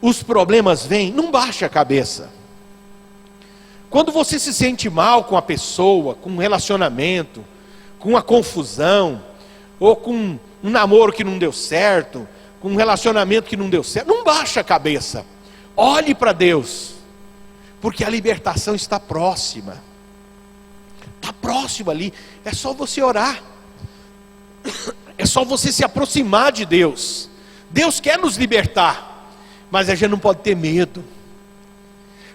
os problemas vêm, não baixe a cabeça. Quando você se sente mal com a pessoa, com um relacionamento, com uma confusão, ou com um namoro que não deu certo, com um relacionamento que não deu certo, não baixe a cabeça. Olhe para Deus, porque a libertação está próxima. Está próxima ali. É só você orar. É só você se aproximar de Deus. Deus quer nos libertar, mas a gente não pode ter medo,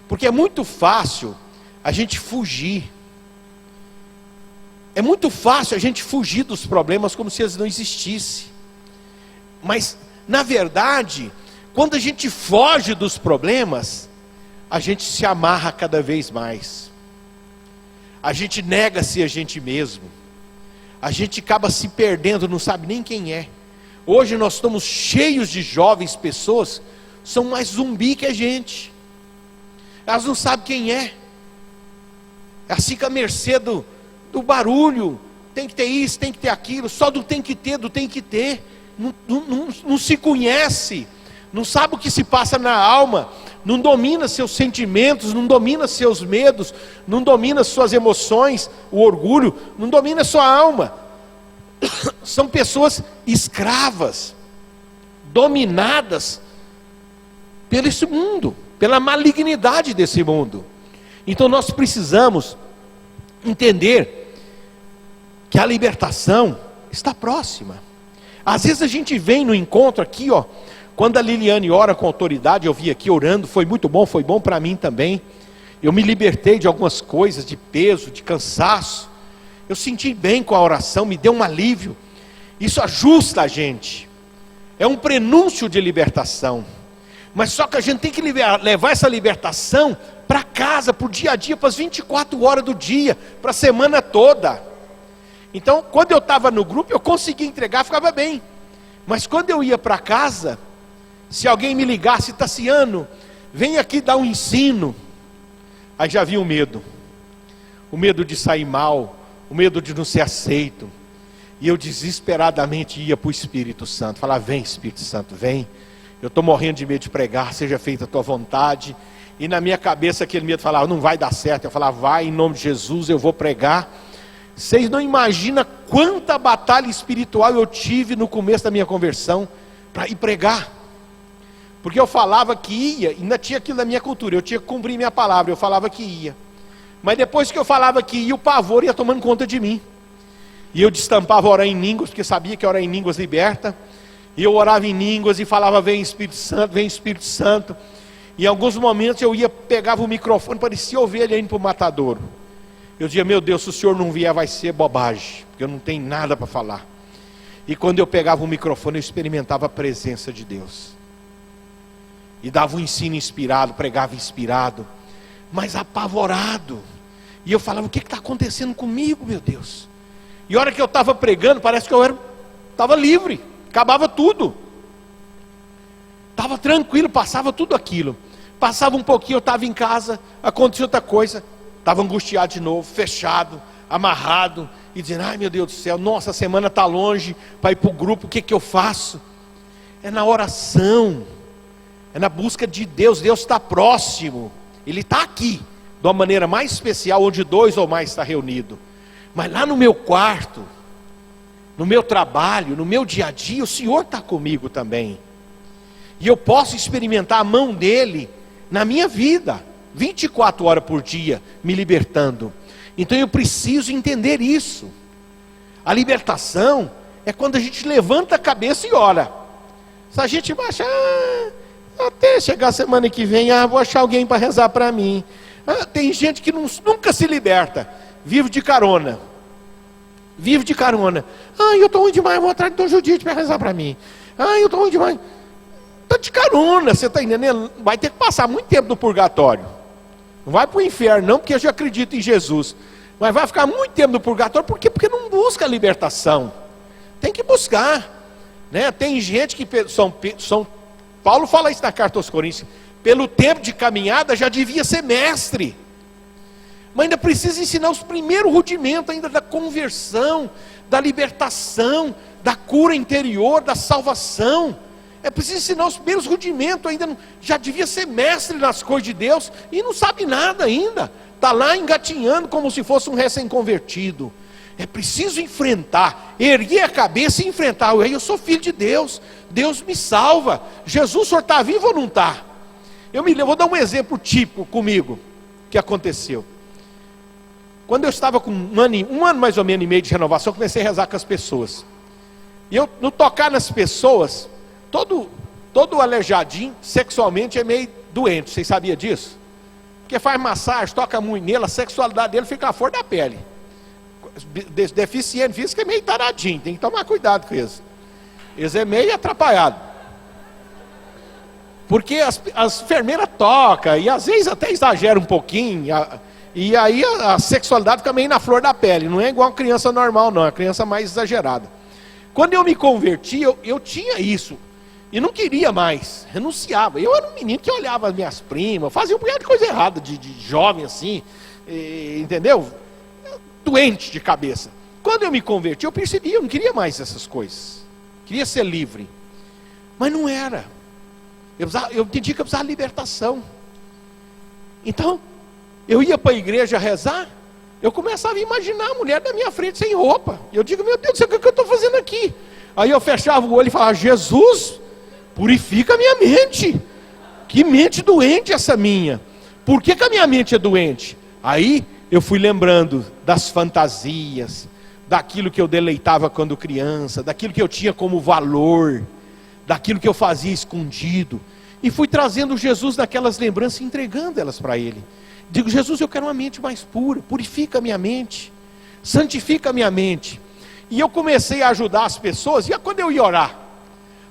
porque é muito fácil a gente fugir. É muito fácil a gente fugir dos problemas como se eles não existissem. Mas, na verdade, quando a gente foge dos problemas, a gente se amarra cada vez mais. A gente nega-se a gente mesmo. A gente acaba se perdendo, não sabe nem quem é. Hoje nós estamos cheios de jovens pessoas, são mais zumbi que a gente. Elas não sabem quem é. Elas ficam à mercê do barulho. Tem que ter isso, tem que ter aquilo. Só do tem que ter. Não se conhece. Não sabe o que se passa na alma. Não domina seus sentimentos, não domina seus medos, não domina suas emoções, o orgulho, não domina sua alma. São pessoas escravas, dominadas pelo esse mundo, pela malignidade desse mundo. Então nós precisamos entender que a libertação está próxima. Às vezes a gente vem no encontro aqui, quando a Liliane ora com autoridade, eu vi aqui orando, foi muito bom, foi bom para mim também. Eu me libertei de algumas coisas, de peso, de cansaço. Eu senti bem com a oração, me deu um alívio. Isso ajusta a gente. É um prenúncio de libertação. Mas só que a gente tem que levar essa libertação para casa, para o dia a dia, para as 24 horas do dia, para a semana toda. Então, quando eu estava no grupo, eu conseguia entregar, ficava bem. Mas quando eu ia para casa, se alguém me ligasse, Tassiano, vem aqui dar um ensino, aí já vinha o medo de sair mal, o medo de não ser aceito. E eu desesperadamente ia para o Espírito Santo, falava, vem Espírito Santo, vem. Eu estou morrendo de medo de pregar, seja feita a tua vontade. E na minha cabeça aquele medo falava, não vai dar certo. Eu falava, vai, em nome de Jesus, eu vou pregar. Vocês não imaginam quanta batalha espiritual eu tive no começo da minha conversão para ir pregar. Porque eu falava que ia, ainda tinha aquilo da minha cultura, eu tinha que cumprir minha palavra, eu falava que ia. Mas depois que eu falava que ia, o pavor ia tomando conta de mim. E eu destampava orar em línguas, porque sabia que orar em línguas liberta. E eu orava em línguas e falava, vem Espírito Santo, vem Espírito Santo. E em alguns momentos eu pegava o microfone, parecia ovelha indo para o matadouro. Eu dizia, meu Deus, se o Senhor não vier vai ser bobagem, porque eu não tenho nada para falar. E quando eu pegava o microfone, eu experimentava a presença de Deus. E dava um ensino inspirado, pregava inspirado, mas apavorado. E eu falava, o que está acontecendo comigo, meu Deus? E a hora que eu estava pregando, parece que eu estava livre, acabava tudo. Estava tranquilo, passava tudo aquilo. Passava um pouquinho, eu estava em casa, acontecia outra coisa. Estava angustiado de novo, fechado, amarrado. E dizendo, ai meu Deus do céu, nossa, a semana está longe para ir para o grupo, o que eu faço? É na oração, é na busca de Deus. Deus está próximo, Ele está aqui, de uma maneira mais especial, onde 2 ou mais está reunido. Mas lá no meu quarto, no meu trabalho, no meu dia a dia, o Senhor está comigo também. E eu posso experimentar a mão dEle na minha vida, 24 horas por dia, me libertando. Então eu preciso entender isso. A libertação é quando a gente levanta a cabeça e ora. Se a gente vai achar, até chegar a semana que vem, vou achar alguém para rezar para mim. Tem gente que nunca se liberta, vive de carona. Vive de carona. Eu estou ruim demais, vou atrás de Dom Judite para rezar para mim. Eu estou ruim demais. Está de carona, você está entendendo? Vai ter que passar muito tempo no purgatório. Não vai para o inferno não, porque eu já acredito em Jesus. Mas vai ficar muito tempo no purgatório, por quê? Porque não busca a libertação. Tem que buscar, né? Tem gente que, São Paulo fala isso na carta aos Coríntios, pelo tempo de caminhada já devia ser mestre. Mas ainda precisa ensinar os primeiros rudimentos ainda da conversão, da libertação, da cura interior, da salvação. É preciso ensinar os primeiros rudimentos ainda. Já devia ser mestre nas coisas de Deus e não sabe nada ainda. Está lá engatinhando como se fosse um recém-convertido. É preciso enfrentar, erguer a cabeça e enfrentar. Eu sou filho de Deus, Deus me salva. Jesus, o senhor está vivo ou não está? Eu vou dar um exemplo típico comigo, que aconteceu. Quando eu estava com um ano mais ou menos e meio de renovação, eu comecei a rezar com as pessoas. E eu, no tocar nas pessoas, todo aleijadinho, sexualmente é meio doente, vocês sabiam disso? Porque faz massagem, toca muito nele, a sexualidade dele fica à flor da pele. Deficiente físico é meio taradinho, tem que tomar cuidado com isso. Eles é meio atrapalhado. Porque as enfermeiras tocam, e às vezes até exagera um pouquinho, e aí a sexualidade fica meio na flor da pele, não é igual a criança normal não, é a criança mais exagerada. Quando eu me converti, eu tinha isso, e não queria mais, renunciava. Eu era um menino que olhava as minhas primas, fazia um punhado de coisa errada, de jovem assim, entendeu? Doente de cabeça. Quando eu me converti, eu percebi, eu não queria mais essas coisas, queria ser livre, mas não era. Eu entendi que eu precisava de libertação. Então, eu ia para a igreja rezar, eu começava a imaginar a mulher da minha frente sem roupa. Eu digo, meu Deus do céu, o que eu estou fazendo aqui? Aí eu fechava o olho e falava, Jesus, purifica a minha mente. Que mente doente essa minha. Por que a minha mente é doente? Aí eu fui lembrando das fantasias, daquilo que eu deleitava quando criança, daquilo que eu tinha como valor, daquilo que eu fazia escondido. E fui trazendo Jesus daquelas lembranças e entregando elas para Ele. Digo, Jesus, eu quero uma mente mais pura, purifica a minha mente, santifica a minha mente. E eu comecei a ajudar as pessoas, e quando eu ia orar,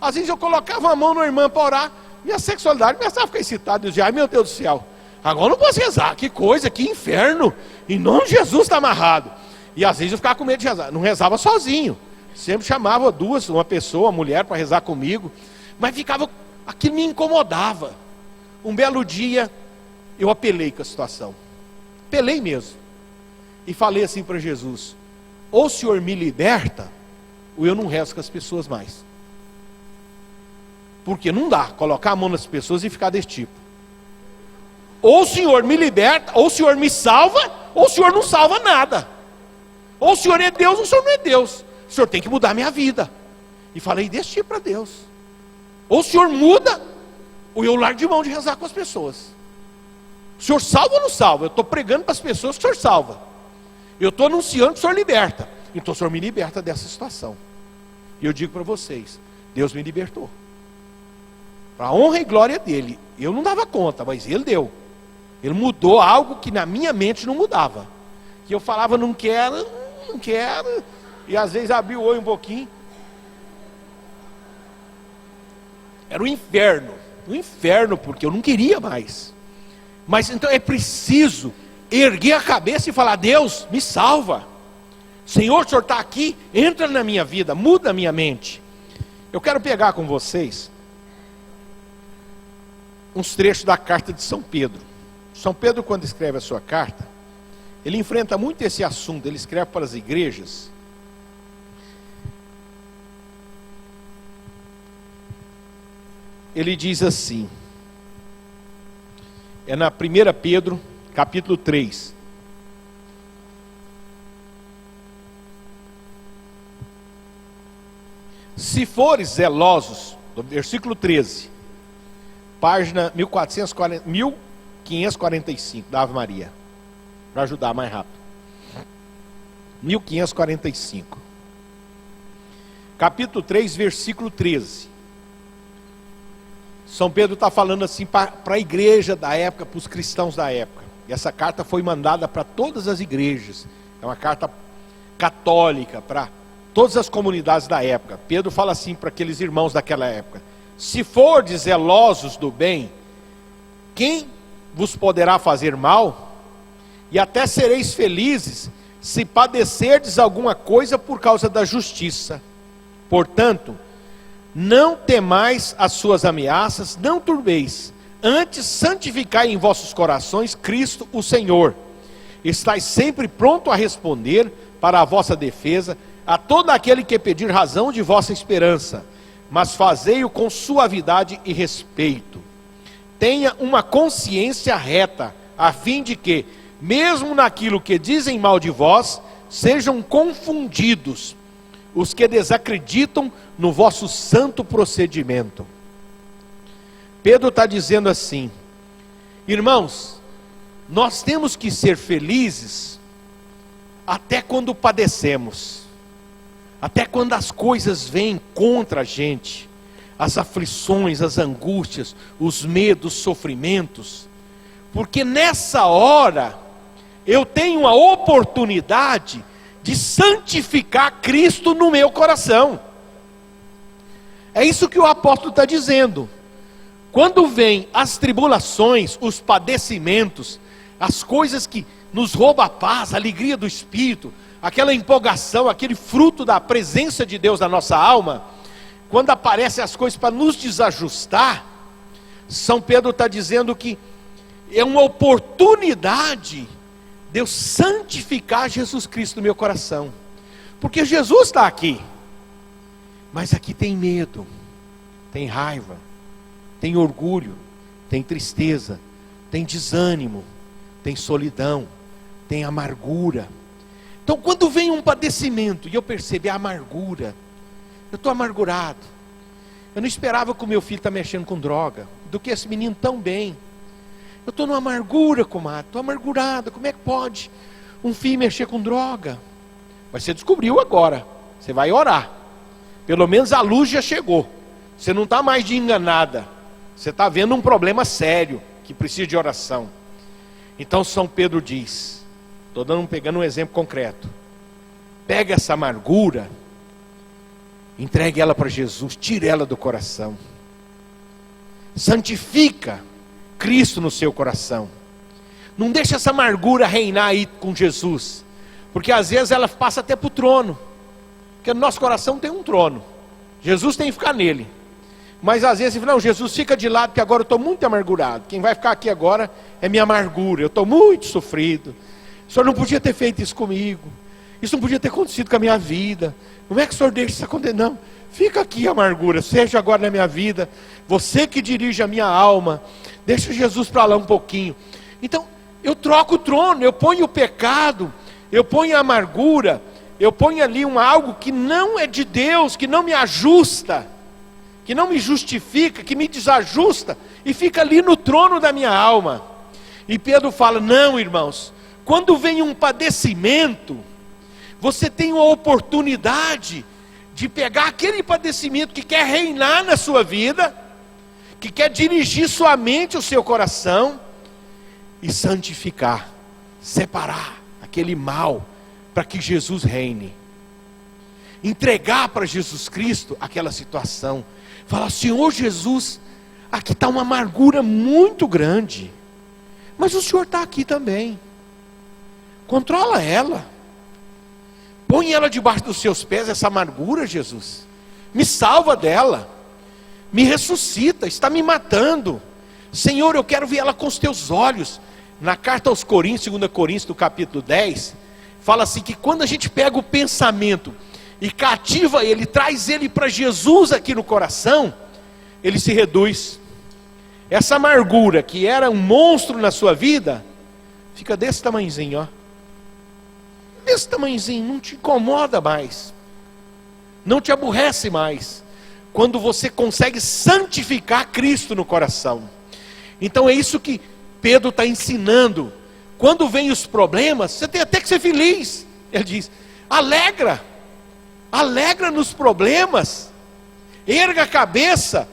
às vezes eu colocava a mão na irmã para orar, Minha sexualidade começava a ficar excitada. Eu dizia, ai meu Deus do céu, agora eu não posso rezar, que coisa, que inferno. Em nome de Jesus está amarrado. E às vezes eu ficava com medo de rezar. Não rezava sozinho. Sempre chamava duas, uma pessoa, uma mulher para rezar comigo. Mas ficava, aquilo me incomodava. Um belo dia, eu apelei com a situação. Apelei mesmo. E falei assim para Jesus, ou o Senhor me liberta, ou eu não rezo com as pessoas mais. Porque não dá colocar a mão nas pessoas e ficar desse tipo. Ou o Senhor me liberta, ou o Senhor me salva, ou o Senhor não salva nada. Ou o Senhor é Deus, ou o Senhor não é Deus. O Senhor tem que mudar a minha vida. E falei desse tipo para Deus. Ou o Senhor muda, ou eu largo de mão de rezar com as pessoas. O Senhor salva ou não salva? Eu estou pregando para as pessoas que o Senhor salva. Eu estou anunciando que o Senhor liberta. Então o Senhor me liberta dessa situação. E eu digo para vocês, Deus me libertou. Para a honra e glória dele. Eu não dava conta, mas ele deu. Ele mudou algo que na minha mente não mudava. Que eu falava, não quero. E às vezes abria o olho um pouquinho. Era um inferno. Um inferno, porque eu não queria mais. Mas então é preciso erguer a cabeça e falar, Deus, me salva. Senhor, o Senhor está aqui, entra na minha vida, muda a minha mente. Eu quero pegar com vocês uns trechos da carta de São Pedro. São Pedro, quando escreve a sua carta, ele enfrenta muito esse assunto, ele escreve para as igrejas. Ele diz assim, é na 1 Pedro, capítulo 3. Se fores zelosos, versículo 13, página 1545 da Ave Maria, para ajudar mais rápido. 1545. Capítulo 3, versículo 13. São Pedro está falando assim para a igreja da época, para os cristãos da época. E essa carta foi mandada para todas as igrejas. É uma carta católica para todas as comunidades da época. Pedro fala assim para aqueles irmãos daquela época: se fordes zelosos do bem, quem vos poderá fazer mal? E até sereis felizes se padecerdes alguma coisa por causa da justiça. Portanto, não temais as suas ameaças, não turbeis, antes santificai em vossos corações Cristo o Senhor. Estais sempre pronto a responder para a vossa defesa a todo aquele que pedir razão de vossa esperança, mas fazei-o com suavidade e respeito. Tenha uma consciência reta, a fim de que, mesmo naquilo que dizem mal de vós, sejam confundidos os que desacreditam no vosso santo procedimento. Pedro está dizendo assim: irmãos, nós temos que ser felizes até quando padecemos, até quando as coisas vêm contra a gente, as aflições, as angústias, os medos, os sofrimentos, porque nessa hora eu tenho a oportunidade de santificar Cristo no meu coração. É isso que o apóstolo está dizendo. Quando vêm as tribulações, os padecimentos, as coisas que nos roubam a paz, a alegria do Espírito, aquela empolgação, aquele fruto da presença de Deus na nossa alma, quando aparecem as coisas para nos desajustar, São Pedro está dizendo que é uma oportunidade de eu santificar Jesus Cristo no meu coração, porque Jesus está aqui, mas aqui tem medo, tem raiva, tem orgulho, tem tristeza, tem desânimo, tem solidão, tem amargura. Então quando vem um padecimento e eu percebo a amargura, eu estou amargurado, eu não esperava que o meu filho está mexendo com droga, do que esse menino tão bem. Eu estou numa amargura, comadre, estou amargurado. Como é que pode um filho mexer com droga? Mas você descobriu agora, você vai orar. Pelo menos a luz já chegou. Você não está mais de enganada. Você está vendo um problema sério, que precisa de oração. Então São Pedro diz, pegando um exemplo concreto: pega essa amargura, entregue ela para Jesus, tire ela do coração. Santifica Cristo no seu coração. Não deixa essa amargura reinar aí com Jesus, porque às vezes ela passa até para o trono, porque no nosso coração tem um trono, Jesus tem que ficar nele, mas às vezes, não, Jesus fica de lado, porque agora eu estou muito amargurado, quem vai ficar aqui agora é minha amargura, eu estou muito sofrido, o Senhor não podia ter feito isso comigo, isso não podia ter acontecido com a minha vida, como é que o Senhor deixa isso acontecer? Não, fica aqui a amargura, seja agora na minha vida, você que dirige a minha alma, deixa Jesus para lá um pouquinho. Então, eu troco o trono, eu ponho o pecado, eu ponho a amargura, eu ponho ali algo que não é de Deus, que não me ajusta, que não me justifica, que me desajusta, e fica ali no trono da minha alma. E Pedro fala, não, irmãos, quando vem um padecimento, você tem uma oportunidade de pegar aquele padecimento que quer reinar na sua vida, que quer dirigir sua mente, o seu coração, e santificar, separar aquele mal, para que Jesus reine, entregar para Jesus Cristo aquela situação, falar, Senhor Jesus, aqui está uma amargura muito grande, mas o Senhor está aqui também, controla ela, põe ela debaixo dos seus pés, essa amargura, Jesus, me salva dela, me ressuscita, está me matando, Senhor, eu quero ver ela com os teus olhos. Na carta aos Coríntios, 2 Coríntios, do capítulo 10, fala assim, que quando a gente pega o pensamento e cativa ele, traz ele para Jesus aqui no coração, ele se reduz. Essa amargura que era um monstro na sua vida, fica desse tamanhozinho, ó. Desse tamanhozinho, não te incomoda mais, não te aborrece mais, quando você consegue santificar Cristo no coração. Então é isso que Pedro está ensinando. Quando vem os problemas, você tem até que ser feliz. Ele diz, alegra nos problemas, erga a cabeça,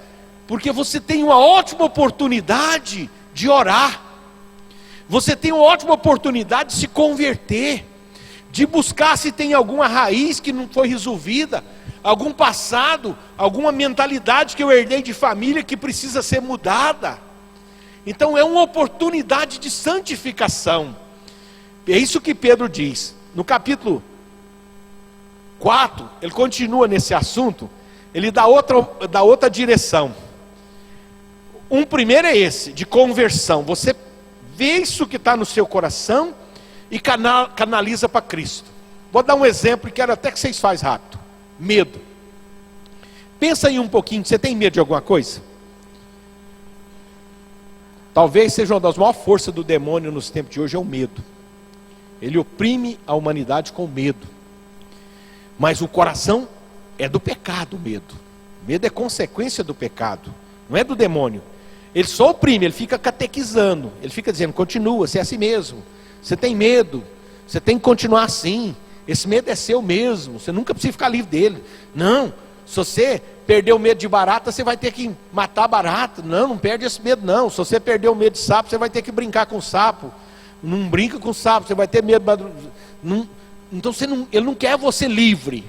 porque você tem uma ótima oportunidade de orar, você tem uma ótima oportunidade de se converter, de buscar se tem alguma raiz que não foi resolvida, algum passado, alguma mentalidade que eu herdei de família que precisa ser mudada. Então é uma oportunidade de santificação. É isso que Pedro diz. No capítulo 4, ele continua nesse assunto, ele dá outra direção. Um primeiro é esse, de conversão. Você vê isso que está no seu coração e canaliza para Cristo. Vou dar um exemplo e quero até que vocês façam rápido. Medo. Pensa aí um pouquinho, você tem medo de alguma coisa? Talvez seja uma das maiores forças do demônio nos tempos de hoje, é o medo. Ele oprime a humanidade com medo. Mas o coração é do pecado, o medo. Medo é consequência do pecado, não é do demônio. Ele só oprime, ele fica catequizando, ele fica dizendo, continua, você é assim mesmo, você tem medo, você tem que continuar assim, esse medo é seu mesmo, você nunca precisa ficar livre dele. Não, se você perder o medo de barata, você vai ter que matar a barata. Não perde esse medo não. Se você perder o medo de sapo, você vai ter que brincar com o sapo. Não brinca com o sapo, você vai ter medo. Então ele não quer você livre,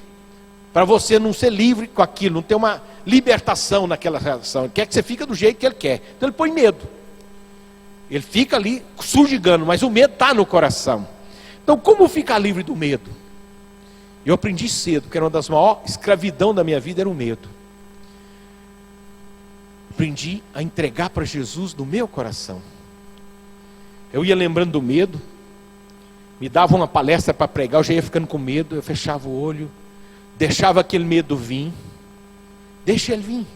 para você não ser livre com aquilo, não ter uma libertação naquela relação. Ele quer que você fique do jeito que ele quer. Então ele põe medo, ele fica ali surgigando, mas o medo está no coração. Então como ficar livre do medo? Eu aprendi cedo, que era uma das maiores escravidão da minha vida, era o medo. Aprendi a entregar para Jesus no meu coração. Eu ia lembrando do medo, me dava uma palestra para pregar, eu já ia ficando com medo, eu fechava o olho, deixava aquele medo vir, deixa ele vir.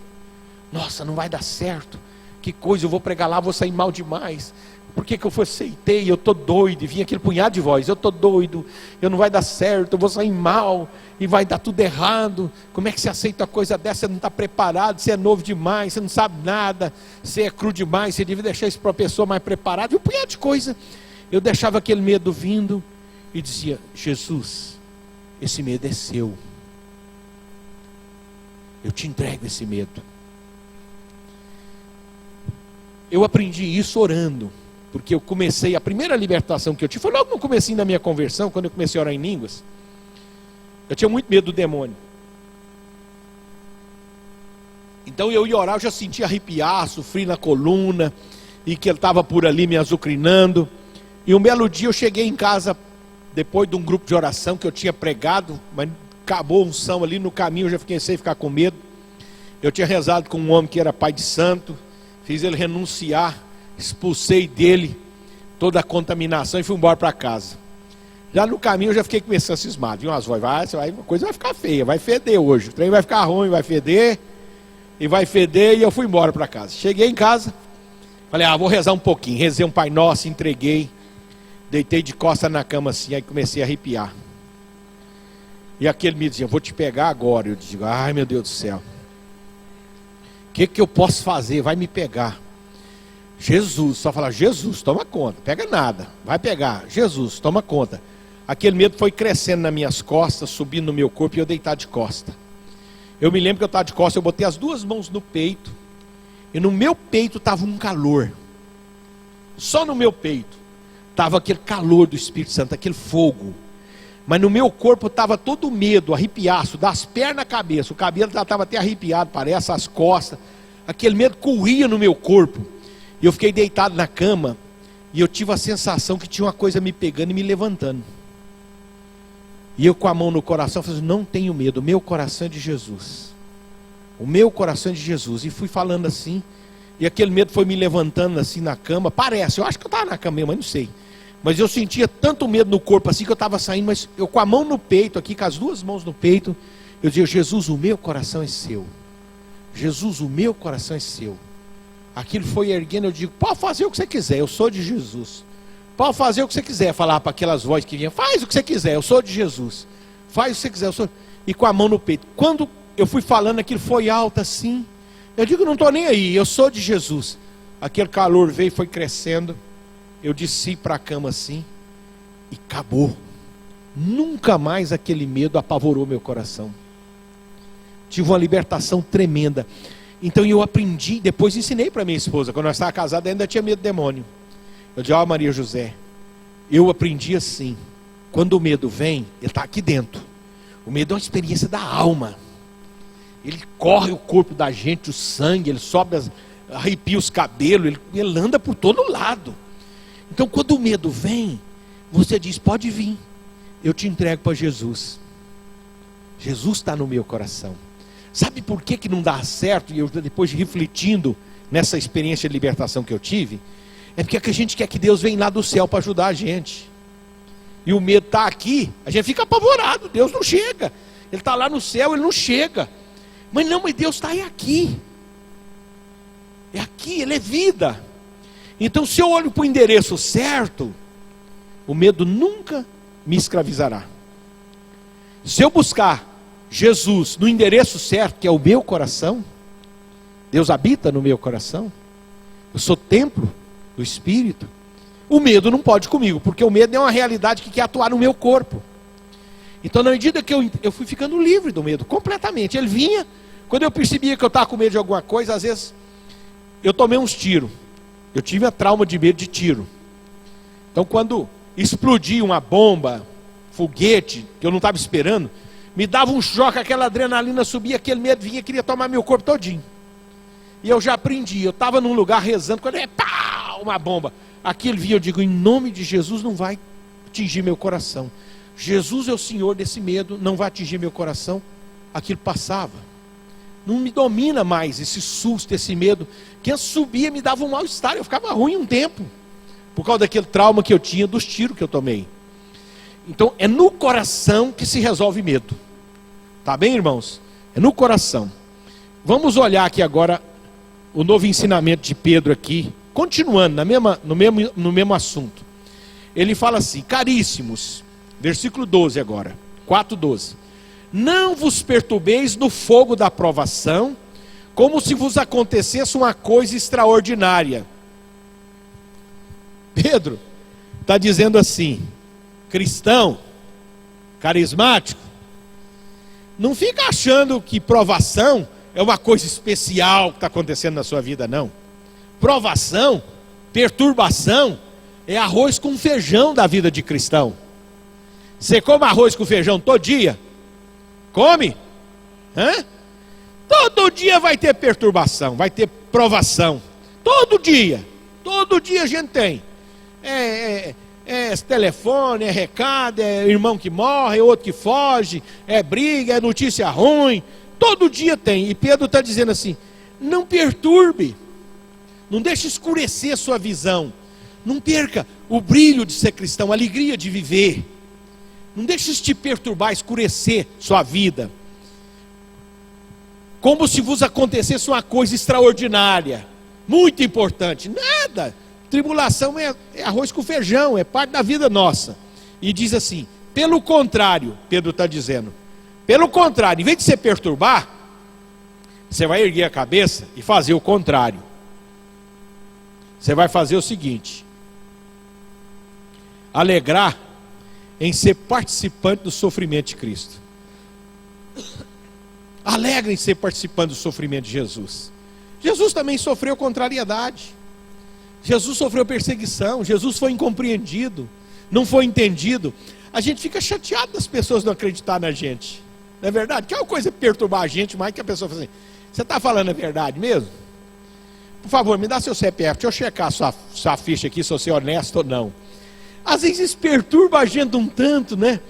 Nossa, não vai dar certo, que coisa, eu vou pregar lá, vou sair mal demais. Por que eu aceitei? Eu estou doido. E vinha aquele punhado de voz, eu estou doido, eu não vai dar certo, eu vou sair mal, e vai dar tudo errado. Como é que você aceita uma coisa dessa? Você não está preparado, você é novo demais, você não sabe nada, você é cru demais, você devia deixar isso para uma pessoa mais preparada. E um punhado de coisa. Eu deixava aquele medo vindo e dizia, Jesus, esse medo é seu, eu te entrego esse medo. Eu aprendi isso orando, porque eu comecei, a primeira libertação que eu tive foi logo no comecinho da minha conversão, quando eu comecei a orar em línguas. Eu tinha muito medo do demônio. Então eu ia orar, eu já sentia arrepiar, sofri na coluna, e que ele estava por ali me azucrinando. E um belo dia eu cheguei em casa, depois de um grupo de oração que eu tinha pregado, mas acabou a unção ali no caminho, eu já fiquei sem ficar com medo. Eu tinha rezado com um homem que era pai de santo, fiz ele renunciar, expulsei dele toda a contaminação e fui embora para casa. Já no caminho eu já fiquei começando a cismar, viu umas vozes, a coisa vai ficar feia, vai feder hoje, o trem vai ficar ruim, vai feder, e eu fui embora para casa. Cheguei em casa, falei, vou rezar um pouquinho, rezei um Pai Nosso, entreguei, deitei de costas na cama assim, aí comecei a arrepiar. E aquele me dizia, vou te pegar agora. Eu digo, ai meu Deus do céu, o que eu posso fazer? Vai me pegar. Jesus, só falar, Jesus, toma conta, pega nada, vai pegar, Jesus, toma conta. Aquele medo foi crescendo nas minhas costas, subindo no meu corpo e eu deitado de costa. Eu me lembro que eu estava de costa, eu botei as duas mãos no peito, e no meu peito estava um calor, só no meu peito, estava aquele calor do Espírito Santo, aquele fogo, mas no meu corpo estava todo medo, arrepiaço, das pernas à cabeça, o cabelo estava até arrepiado, parece, as costas, aquele medo corria no meu corpo, e eu fiquei deitado na cama, e eu tive a sensação que tinha uma coisa me pegando e me levantando, e eu com a mão no coração, falei, não tenho medo, o meu coração é de Jesus, o meu coração é de Jesus, e fui falando assim, e aquele medo foi me levantando assim na cama, parece, eu acho que eu estava na cama mesmo, mas não sei, mas eu sentia tanto medo no corpo assim, que eu estava saindo, mas eu com a mão no peito aqui, com as duas mãos no peito, eu dizia, Jesus, o meu coração é seu, Jesus, o meu coração é seu. Aquilo foi erguendo, eu digo, pode fazer o que você quiser, eu sou de Jesus. Pode fazer o que você quiser, falar para aquelas vozes que vinham, faz o que você quiser, eu sou de Jesus. Faz o que você quiser, eu sou. E com a mão no peito. Quando eu fui falando, aquilo foi alto assim. Eu digo, não estou nem aí, eu sou de Jesus. Aquele calor veio e foi crescendo. Eu desci para a cama assim. E acabou. Nunca mais aquele medo apavorou meu coração. Tive uma libertação tremenda. Então eu aprendi, depois ensinei para minha esposa. Quando nós estávamos casados, ainda tinha medo do demônio. Eu disse, Maria José, eu aprendi assim. Quando o medo vem, ele está aqui dentro. O medo é uma experiência da alma. Ele corre o corpo da gente, o sangue, ele sobe, arrepia os cabelos, ele anda por todo lado. Então quando o medo vem, você diz, pode vir, eu te entrego para Jesus. Jesus está no meu coração. Sabe por que não dá certo? E eu depois refletindo nessa experiência de libertação que eu tive, é porque a gente quer que Deus venha lá do céu para ajudar a gente. E o medo está aqui, a gente fica apavorado, Deus não chega. Ele está lá no céu, ele não chega. Mas não, mas Deus está aqui. É aqui, ele é vida. Então se eu olho para o endereço certo, o medo nunca me escravizará. Se eu buscar Jesus no endereço certo, que é o meu coração, Deus habita no meu coração, eu sou templo do Espírito, o medo não pode comigo, porque o medo é uma realidade que quer atuar no meu corpo. Então na medida que eu fui ficando livre do medo, completamente, ele vinha, quando eu percebia que eu estava com medo de alguma coisa, às vezes, eu tomei uns tiros, eu tive a trauma de medo de tiro, então quando explodia uma bomba, foguete, que eu não estava esperando, me dava um choque, aquela adrenalina subia, aquele medo vinha, queria tomar meu corpo todinho. E eu já aprendi, eu estava num lugar rezando, quando pá, uma bomba, aquilo vinha, eu digo, em nome de Jesus não vai atingir meu coração. Jesus é o Senhor desse medo, não vai atingir meu coração. Aquilo passava. Não me domina mais esse susto, esse medo. Quem subia me dava um mal-estar, eu ficava ruim um tempo, por causa daquele trauma que eu tinha dos tiros que eu tomei. Então é no coração que se resolve medo. Tá bem, irmãos? É no coração. Vamos olhar aqui agora o novo ensinamento de Pedro aqui, continuando no mesmo assunto. Ele fala assim, caríssimos, versículo 12 agora, 4:12. Não vos perturbeis no fogo da provação, como se vos acontecesse uma coisa extraordinária. Pedro está dizendo assim, cristão, carismático, não fica achando que provação é uma coisa especial que está acontecendo na sua vida, não. Provação, perturbação, é arroz com feijão da vida de cristão. Você come arroz com feijão todo dia? Come? Todo dia vai ter perturbação, vai ter provação. Todo dia a gente tem. É telefone, é recado, é irmão que morre, é outro que foge, é briga, é notícia ruim. Todo dia tem. E Pedro está dizendo assim: não perturbe, não deixe escurecer a sua visão, não perca o brilho de ser cristão, a alegria de viver. Não deixe isso te perturbar, escurecer sua vida, como se vos acontecesse uma coisa extraordinária, muito importante. Nada. Tribulação é arroz com feijão, é parte da vida nossa. E diz assim: pelo contrário, Pedro está dizendo, pelo contrário, em vez de se perturbar, você vai erguer a cabeça e fazer o contrário. Você vai fazer o seguinte: alegrar em ser participante do sofrimento de Cristo. Alegra em ser participante do sofrimento de Jesus. Jesus também sofreu contrariedade. Jesus sofreu perseguição. Jesus foi incompreendido, não foi entendido. A gente fica chateado das pessoas não acreditar na gente. Não é verdade? Que é uma coisa perturbar a gente mais que a pessoa fala assim: você está falando a verdade mesmo? Por favor, me dá seu CPF, deixa eu checar sua ficha aqui, se você é honesto ou não. Às vezes isso perturba a gente um tanto, né?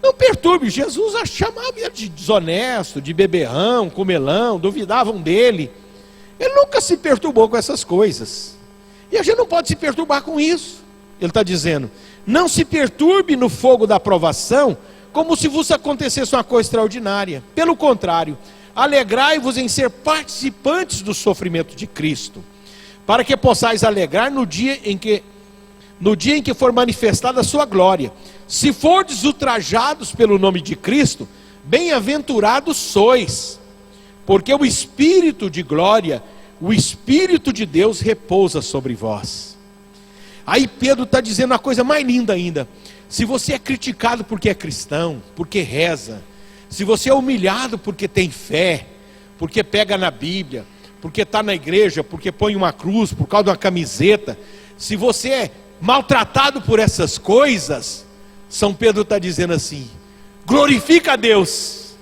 Não perturbe. Jesus chamava ele de desonesto, de beberrão, comelão, duvidavam dele. Ele nunca se perturbou com essas coisas. E a gente não pode se perturbar com isso. Ele está dizendo: não se perturbe no fogo da provação, como se vos acontecesse uma coisa extraordinária. Pelo contrário, alegrai-vos em ser participantes do sofrimento de Cristo, para que possais alegrar no dia em que for manifestada a sua glória. Se fordes ultrajados pelo nome de Cristo, bem-aventurados sois, porque o Espírito de glória, o Espírito de Deus repousa sobre vós. Aí Pedro está dizendo uma coisa mais linda ainda: se você é criticado porque é cristão, porque reza, se você é humilhado porque tem fé, porque pega na Bíblia, porque está na igreja, porque põe uma cruz, por causa de uma camiseta, se você é maltratado por essas coisas, São Pedro está dizendo assim: glorifica a Deus,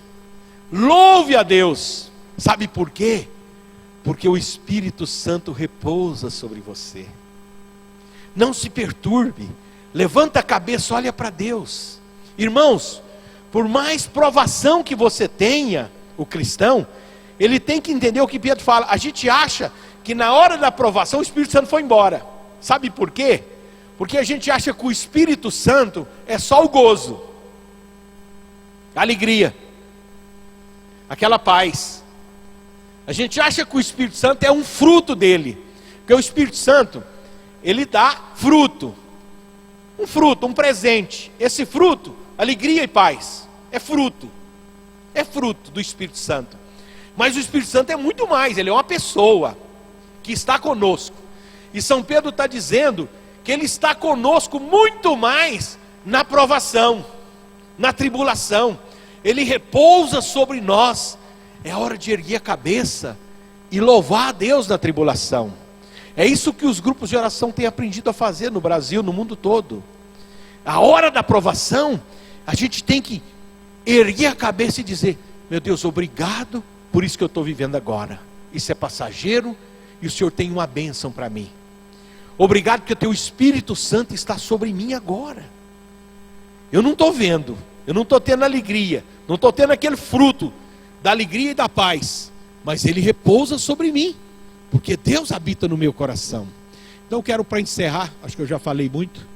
louve a Deus. Sabe por quê? Porque o Espírito Santo repousa sobre você. Não se perturbe, levanta a cabeça, olha para Deus. Irmãos, por mais provação que você tenha, o cristão, ele tem que entender o que Pedro fala. A gente acha que na hora da provação o Espírito Santo foi embora. Sabe por quê? Porque a gente acha que o Espírito Santo é só o gozo, a alegria, aquela paz. A gente acha que o Espírito Santo é um fruto dele, porque o Espírito Santo, ele dá fruto, um presente. Esse fruto, alegria e paz, é fruto do Espírito Santo. Mas o Espírito Santo é muito mais, ele é uma pessoa que está conosco. E São Pedro está dizendo que ele está conosco muito mais na provação, na tribulação. Ele repousa sobre nós. É hora de erguer a cabeça e louvar a Deus na tribulação. É isso que os grupos de oração têm aprendido a fazer no Brasil, no mundo todo. A hora da provação, a gente tem que erguer a cabeça e dizer: meu Deus, obrigado por isso que eu estou vivendo agora. Isso é passageiro e o Senhor tem uma bênção para mim. Obrigado porque o teu Espírito Santo está sobre mim agora. Eu não estou vendo, eu não estou tendo alegria, não estou tendo aquele fruto da alegria e da paz, mas ele repousa sobre mim, porque Deus habita no meu coração. Então eu quero, para encerrar, acho que eu já falei muito,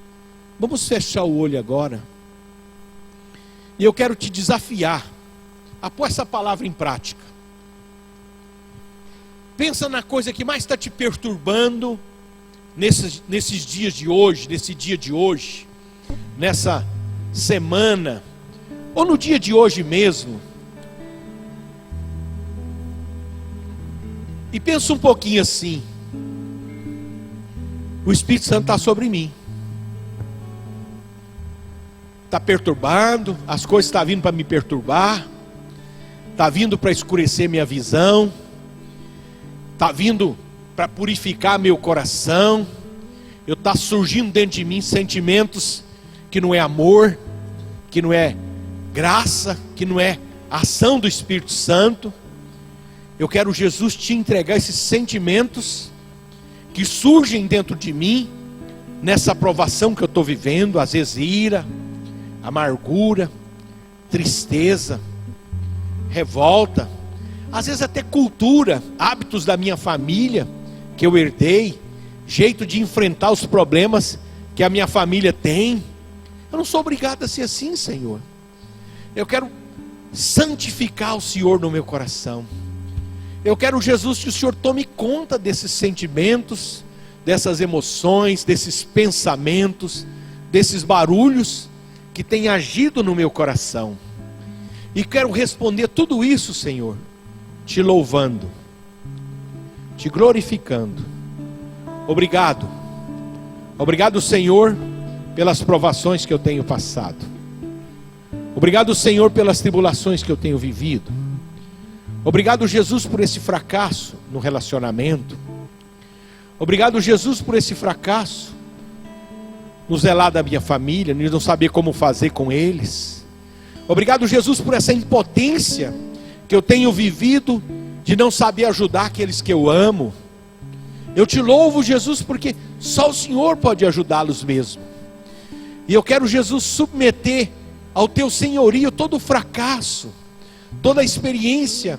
vamos fechar o olho agora, e eu quero te desafiar a pôr essa palavra em prática. Pensa na coisa que mais está te perturbando nesses dias de hoje, nesse dia de hoje, nessa semana, ou no dia de hoje mesmo. E pensa um pouquinho assim: o Espírito Santo está sobre mim, está perturbando, as coisas estão vindo para me perturbar, está vindo para escurecer minha visão, está vindo para purificar meu coração. Está surgindo dentro de mim sentimentos que não é amor, que não é graça, que não é ação do Espírito Santo. Eu quero, Jesus, te entregar esses sentimentos que surgem dentro de mim, nessa provação que eu estou vivendo, às vezes ira, amargura, tristeza, revolta, às vezes até cultura, hábitos da minha família que eu herdei, jeito de enfrentar os problemas que a minha família tem. Eu não sou obrigado a ser assim, Senhor. Eu quero santificar o Senhor no meu coração. Eu quero, Jesus, que o Senhor tome conta desses sentimentos, dessas emoções, desses pensamentos, desses barulhos que têm agido no meu coração. E quero responder tudo isso, Senhor, te louvando, te glorificando. Obrigado. Obrigado, Senhor, pelas provações que eu tenho passado. Obrigado, Senhor, pelas tribulações que eu tenho vivido. Obrigado, Jesus, por esse fracasso no relacionamento. Obrigado, Jesus, por esse fracasso no zelar da minha família, no não saber como fazer com eles. Obrigado, Jesus, por essa impotência que eu tenho vivido de não saber ajudar aqueles que eu amo. Eu te louvo, Jesus, porque só o Senhor pode ajudá-los mesmo. E eu quero, Jesus, submeter ao teu senhorio todo o fracasso, toda a experiência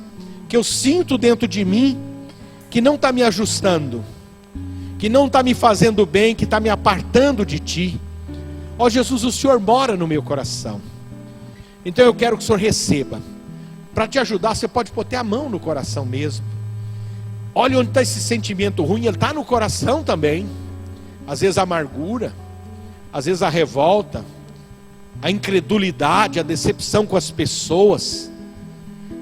que eu sinto dentro de mim, que não está me ajustando, que não está me fazendo bem, que está me apartando de ti. Ó Jesus, o Senhor mora no meu coração. Então eu quero que o Senhor receba. Para te ajudar, você pode pôr até a mão no coração mesmo. Olha onde está esse sentimento ruim, ele está no coração também. Às vezes a amargura, às vezes a revolta, a incredulidade, a decepção com as pessoas.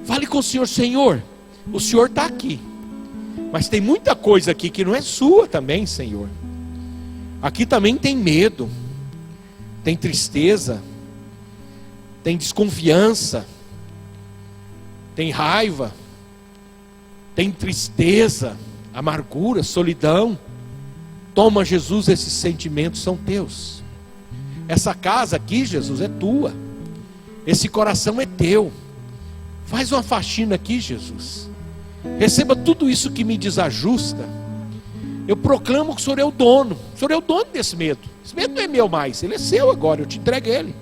Fale com o Senhor: Senhor, o Senhor está aqui, mas tem muita coisa aqui que não é sua também, Senhor. Aqui também tem medo, tem tristeza, tem desconfiança, tem raiva, tem tristeza, amargura, solidão. Toma, Jesus, esses sentimentos são teus. Essa casa aqui, Jesus, é tua. Esse coração é teu. Faz uma faxina aqui, Jesus. Receba tudo isso que me desajusta. Eu proclamo que o Senhor é o dono. O Senhor é o dono desse medo. Esse medo não é meu mais, ele é seu agora, eu te entrego ele.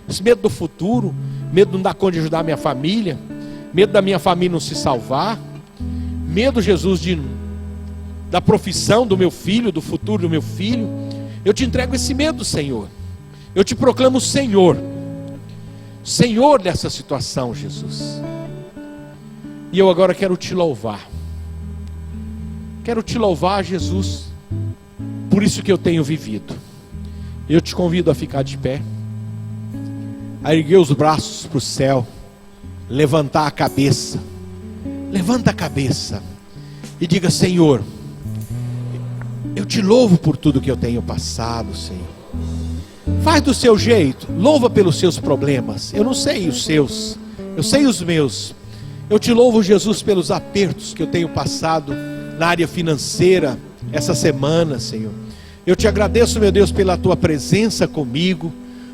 Esse medo do futuro, medo de não dar conta de ajudar a minha família, medo da minha família não se salvar, medo, Jesus, da profissão do meu filho, do futuro do meu filho. Eu te entrego esse medo, Senhor. Eu te proclamo Senhor, Senhor dessa situação, Jesus. E eu agora quero te louvar. Quero te louvar, Jesus, por isso que eu tenho vivido. Eu te convido a ficar de pé, a erguer os braços para o céu, levantar a cabeça. Levanta a cabeça e diga: Senhor, eu te louvo por tudo que eu tenho passado, Senhor. Faz do seu jeito, louva pelos seus problemas. Eu não sei os seus, eu sei os meus. Eu te louvo, Jesus, pelos apertos que eu tenho passado na área financeira essa semana, Senhor. Eu te agradeço, meu Deus, pela tua presença comigo,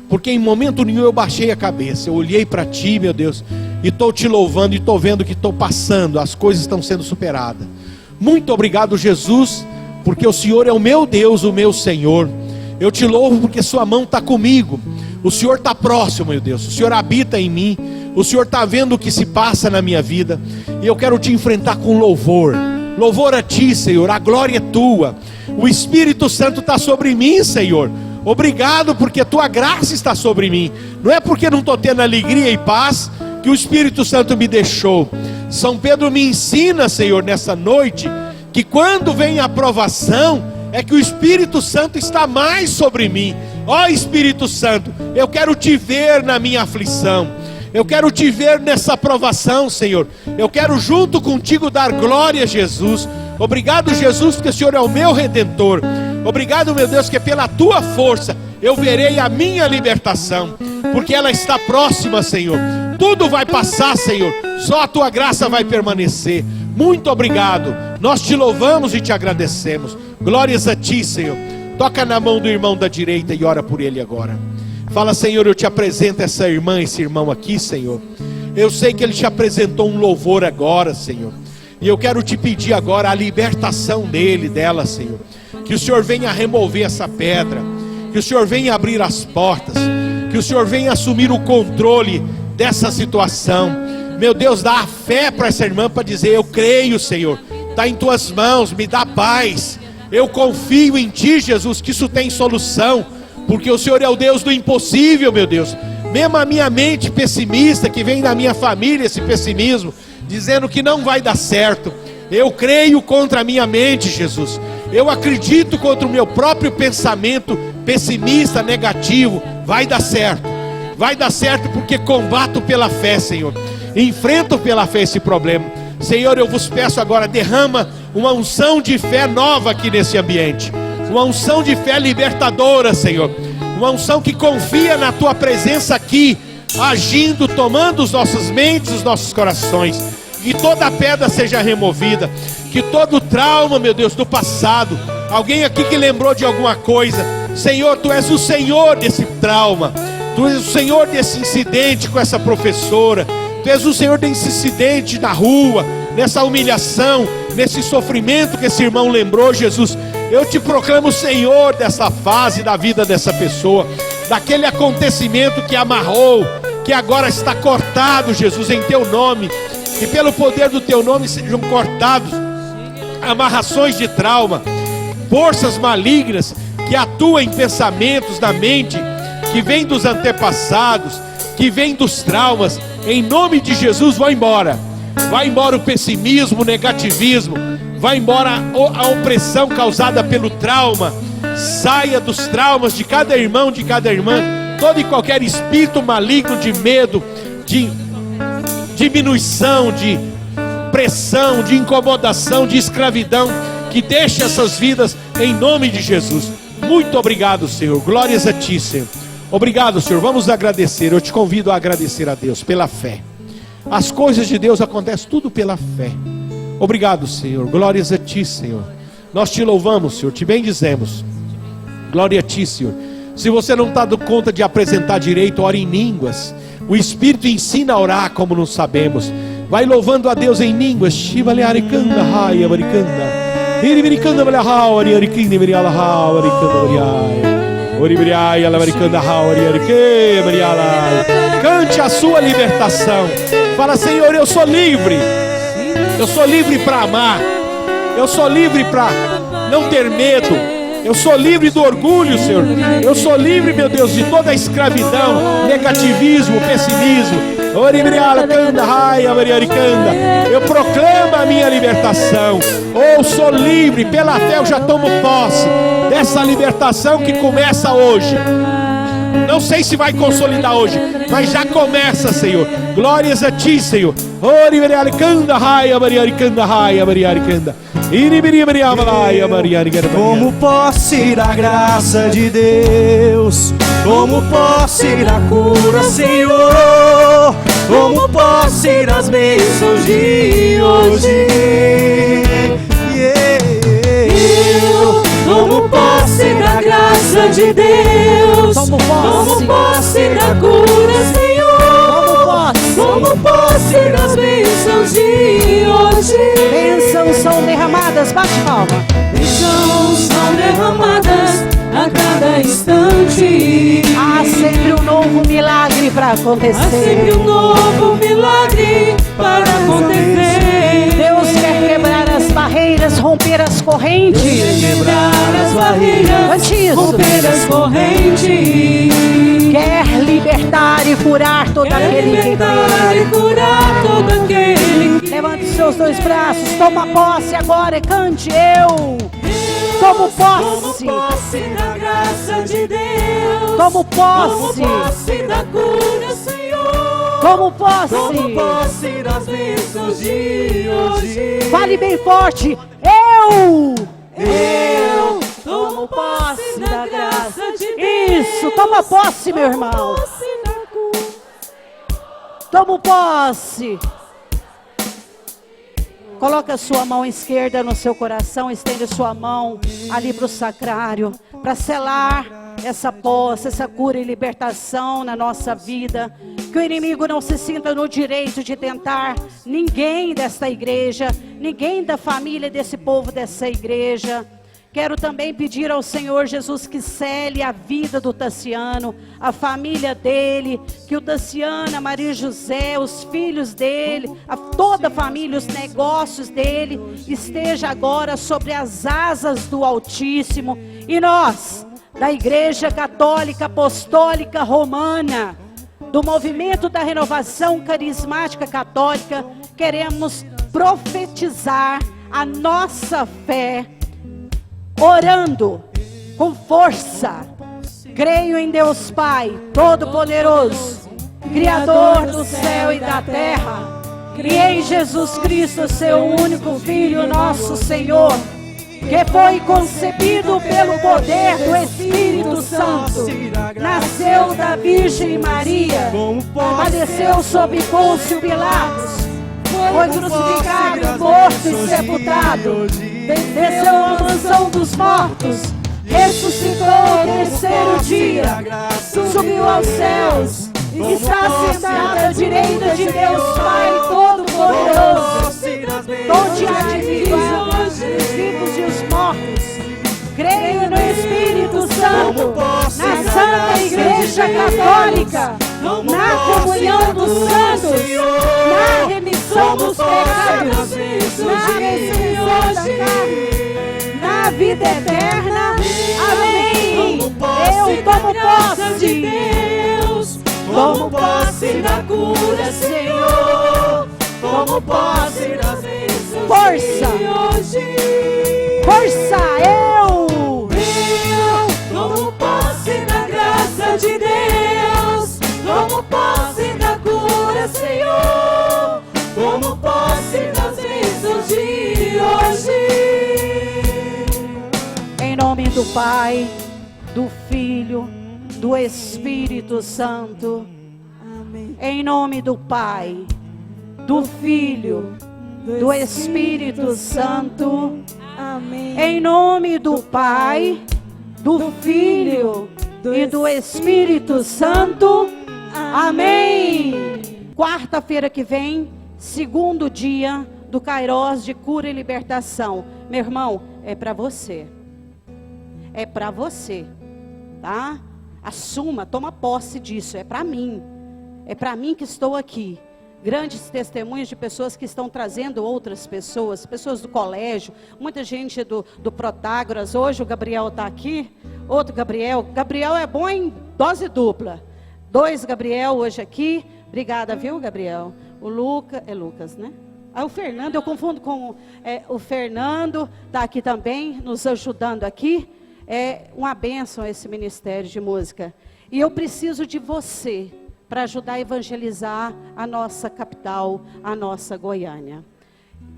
porque em momento nenhum eu baixei a cabeça. Eu olhei para ti, meu Deus, e estou te louvando, e estou vendo que estou passando, as coisas estão sendo superadas. Muito obrigado, Jesus, porque o Senhor é o meu Deus, o meu Senhor. Eu te louvo porque sua mão está comigo. O Senhor está próximo, meu Deus. O Senhor habita em mim. O Senhor está vendo o que se passa na minha vida. E eu quero te enfrentar com louvor. Louvor a ti, Senhor. A glória é tua. O Espírito Santo está sobre mim, Senhor. Obrigado porque a tua graça está sobre mim. Não é porque não estou tendo alegria e paz que o Espírito Santo me deixou. São Pedro me ensina, Senhor, nessa noite, que quando vem a aprovação, é que o Espírito Santo está mais sobre mim. Ó Espírito Santo, eu quero te ver na minha aflição. Eu quero te ver nessa aprovação, Senhor. Eu quero junto contigo dar glória a Jesus. Obrigado, Jesus, porque o Senhor é o meu Redentor. Obrigado, meu Deus, que pela tua força eu verei a minha libertação, porque ela está próxima, Senhor. Tudo vai passar, Senhor. Só a tua graça vai permanecer. Muito obrigado. Nós te louvamos e te agradecemos. Glórias a ti, Senhor. Toca na mão do irmão da direita e ora por ele agora. Fala: Senhor, eu te apresento essa irmã, esse irmão aqui, Senhor. Eu sei que ele te apresentou um louvor agora, Senhor. E eu quero te pedir agora a libertação dele, dela, Senhor. Que o Senhor venha remover essa pedra, que o Senhor venha abrir as portas, que o Senhor venha assumir o controle dessa situação. Meu Deus, dá a fé para essa irmã para dizer: eu creio, Senhor, está em tuas mãos, me dá paz. Eu confio em ti, Jesus, que isso tem solução, porque o Senhor é o Deus do impossível, meu Deus. Mesmo a minha mente pessimista, que vem da minha família, esse pessimismo, dizendo que não vai dar certo, eu creio contra a minha mente, Jesus. Eu acredito contra o meu próprio pensamento pessimista, negativo. Vai dar certo porque combato pela fé, Senhor. Enfrento pela fé esse problema. Senhor, eu vos peço agora, derrama uma unção de fé nova aqui nesse ambiente, uma unção de fé libertadora, Senhor, uma unção que confia na tua presença aqui, agindo, tomando as nossas mentes, os nossos corações. Que toda pedra seja removida, que todo trauma, meu Deus, do passado, alguém aqui que lembrou de alguma coisa, Senhor, tu és o Senhor desse trauma, tu és o Senhor desse incidente com essa professora, tu és o Senhor desse incidente na rua, nessa humilhação, nesse sofrimento que esse irmão lembrou, Jesus. Eu te proclamo Senhor dessa fase da vida dessa pessoa, daquele acontecimento que amarrou, que agora está cortado, Jesus, em teu nome. Que pelo poder do teu nome sejam cortados amarrações de trauma, forças malignas que atuam em pensamentos da mente, que vêm dos antepassados, que vêm dos traumas. Em nome de Jesus, vai embora o pessimismo, o negativismo, vai embora a opressão causada pelo trauma. Saia dos traumas de cada irmão, de cada irmã, todo e qualquer espírito maligno de medo, de diminuição, de pressão, de incomodação, de escravidão, que deixe essas vidas em nome de Jesus. Muito obrigado, Senhor. Glórias a ti, Senhor. Obrigado, Senhor. Vamos agradecer. Eu te convido a agradecer a Deus pela fé. As coisas de Deus acontecem tudo pela fé. Obrigado, Senhor. Glórias a ti, Senhor. Nós te louvamos, Senhor. Te bendizemos. Glória a ti, Senhor. Se você não está dando conta de apresentar direito, ore em línguas. O Espírito ensina a orar como não sabemos. Vai louvando a Deus em línguas. Cante a sua libertação. Fala: Senhor, eu sou livre. Eu sou livre para amar. Eu sou livre para não ter medo. Eu sou livre do orgulho, Senhor. Eu sou livre, meu Deus, de toda a escravidão, negativismo, pessimismo. Eu proclamo a minha libertação. Eu sou livre, pela fé eu já tomo posse dessa libertação que começa hoje. Não sei se vai consolidar hoje, mas já começa, Senhor. Glórias a ti, Senhor. Como posse da graça de Deus, como posse da cura, Senhor, como posse das bênçãos de hoje. Eu tomo posse da graça de Deus, tomo posse da cura, Senhor, tomo posse das bênçãos de hoje. Bênçãos são derramadas, bate palma. Bênçãos são derramadas a cada instante. Há sempre um novo milagre para acontecer. Há sempre um novo milagre para acontecer. Deus quer quebrar as barreiras, romper as correntes. Quebrar as barreiras, Cante isso. romper as correntes. Quer libertar e curar todo aquele que Libertar crê. e curar todo aquele que Levante seus dois braços, toma posse agora e cante. Eu tomo posse, tomo posse da graça de Deus, tomo posse, tomo posse da cura, Senhor, tomo posse. tomo posse das bênçãos de hoje. Fale bem forte. Eu tomo posse da graça de Deus. Isso, toma posse, meu irmão. Posse da cura. Tomo posse. Coloca a sua mão esquerda no seu coração, estende sua mão ali para o sacrário. para selar essa posse, essa cura e libertação na nossa vida. Que o inimigo não se sinta no direito de tentar ninguém desta igreja, ninguém da família desse povo dessa igreja. Quero também pedir ao Senhor Jesus que cele a vida do Tassiano, a família dele, que o Tassiano, a Maria José, os filhos dele, toda a família, os negócios dele, esteja agora sobre as asas do Altíssimo. E nós, da Igreja Católica Apostólica Romana, do Movimento da Renovação Carismática Católica, queremos profetizar a nossa fé, orando com força. Creio em Deus Pai Todo-Poderoso, Criador do céu e da terra, e em Jesus Cristo, seu único Filho, nosso Senhor, que foi concebido pelo poder do Espírito Santo, nasceu da Virgem Maria, padeceu sob Pôncio Pilatos, foi crucificado, morto e sepultado, desceu à mansão dos mortos, ressuscitou ao terceiro dia, subiu aos céus, está sentado à direita de Deus Pai Todo-Poderoso, onde há de vir os vivos e os mortos. Creio no Espírito Santo, na Santa Igreja Católica, na comunhão dos santos, na remissão dos pecados, na ressurreição da carne, na vida eterna. Amém. Eu tomo posse de Deus, tomo posse da cura, Senhor, tomo posse das bênçãos. Força, força, eu tomo posse da graça de Deus, tomo posse da cura, Senhor, tomo posse das bênçãos de hoje. Em nome do Pai, do Filho, do Espírito Santo. Amém. Em nome do Pai, do Filho, do Espírito Santo. Amém. Em nome do Pai, do Filho e do Espírito Santo. Amém. Quarta-feira que vem, segundo dia do Kairos de cura e libertação. Meu irmão, é para você. É para você, tá? Assuma, toma posse disso. É para mim. É para mim que estou aqui. Grandes testemunhos de pessoas que estão trazendo outras pessoas, pessoas do colégio, muita gente do Protágoras. Hoje o Gabriel está aqui, outro Gabriel. Gabriel é bom em dose dupla. 2 Gabriel hoje aqui. Obrigada, viu, Gabriel? O Lucas, né? Ah, o Fernando, eu confundo com o Fernando, está aqui também, nos ajudando aqui. É uma bênção esse ministério de música. E eu preciso de você para ajudar a evangelizar a nossa capital, a nossa Goiânia.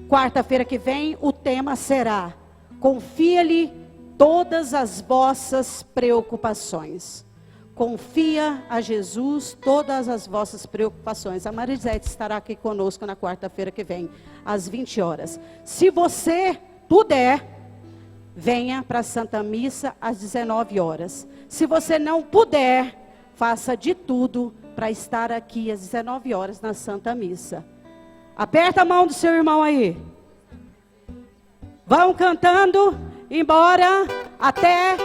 Quarta-feira que vem, o tema será: confia-lhe todas as vossas preocupações. Confia a Jesus todas as vossas preocupações. A Marisete estará aqui conosco na quarta-feira que vem, às 20 horas. Se você puder, venha para a Santa Missa às 19 horas. Se você não puder, faça de tudo para estar aqui às 19 horas na Santa Missa. Aperta a mão do seu irmão aí. Vão cantando, embora, até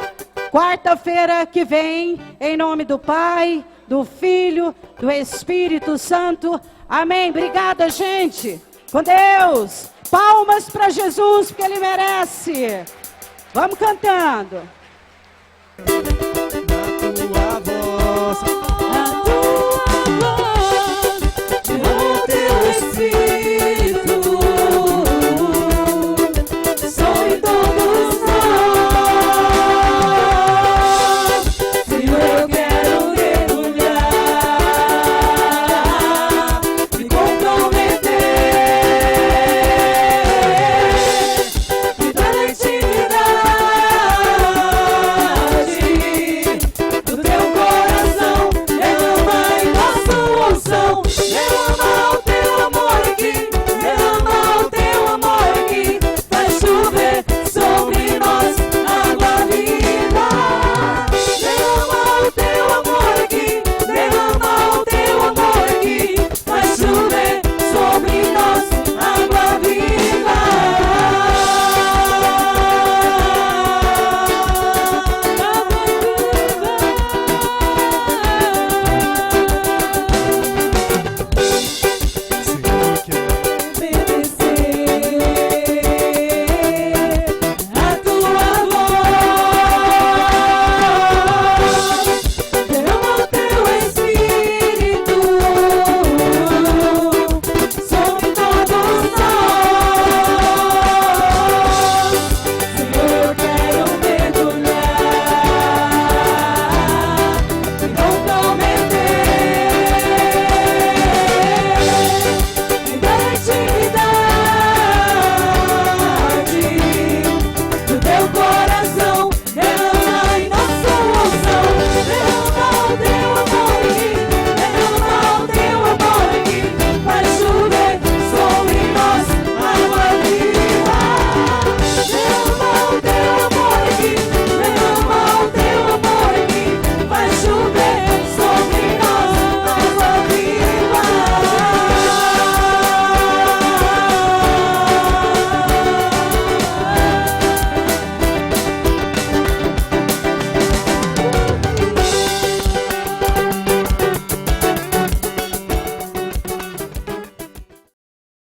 quarta-feira que vem, em nome do Pai, do Filho, do Espírito Santo. Amém. Obrigada, gente. Com Deus. Palmas para Jesus, porque Ele merece. Vamos cantando.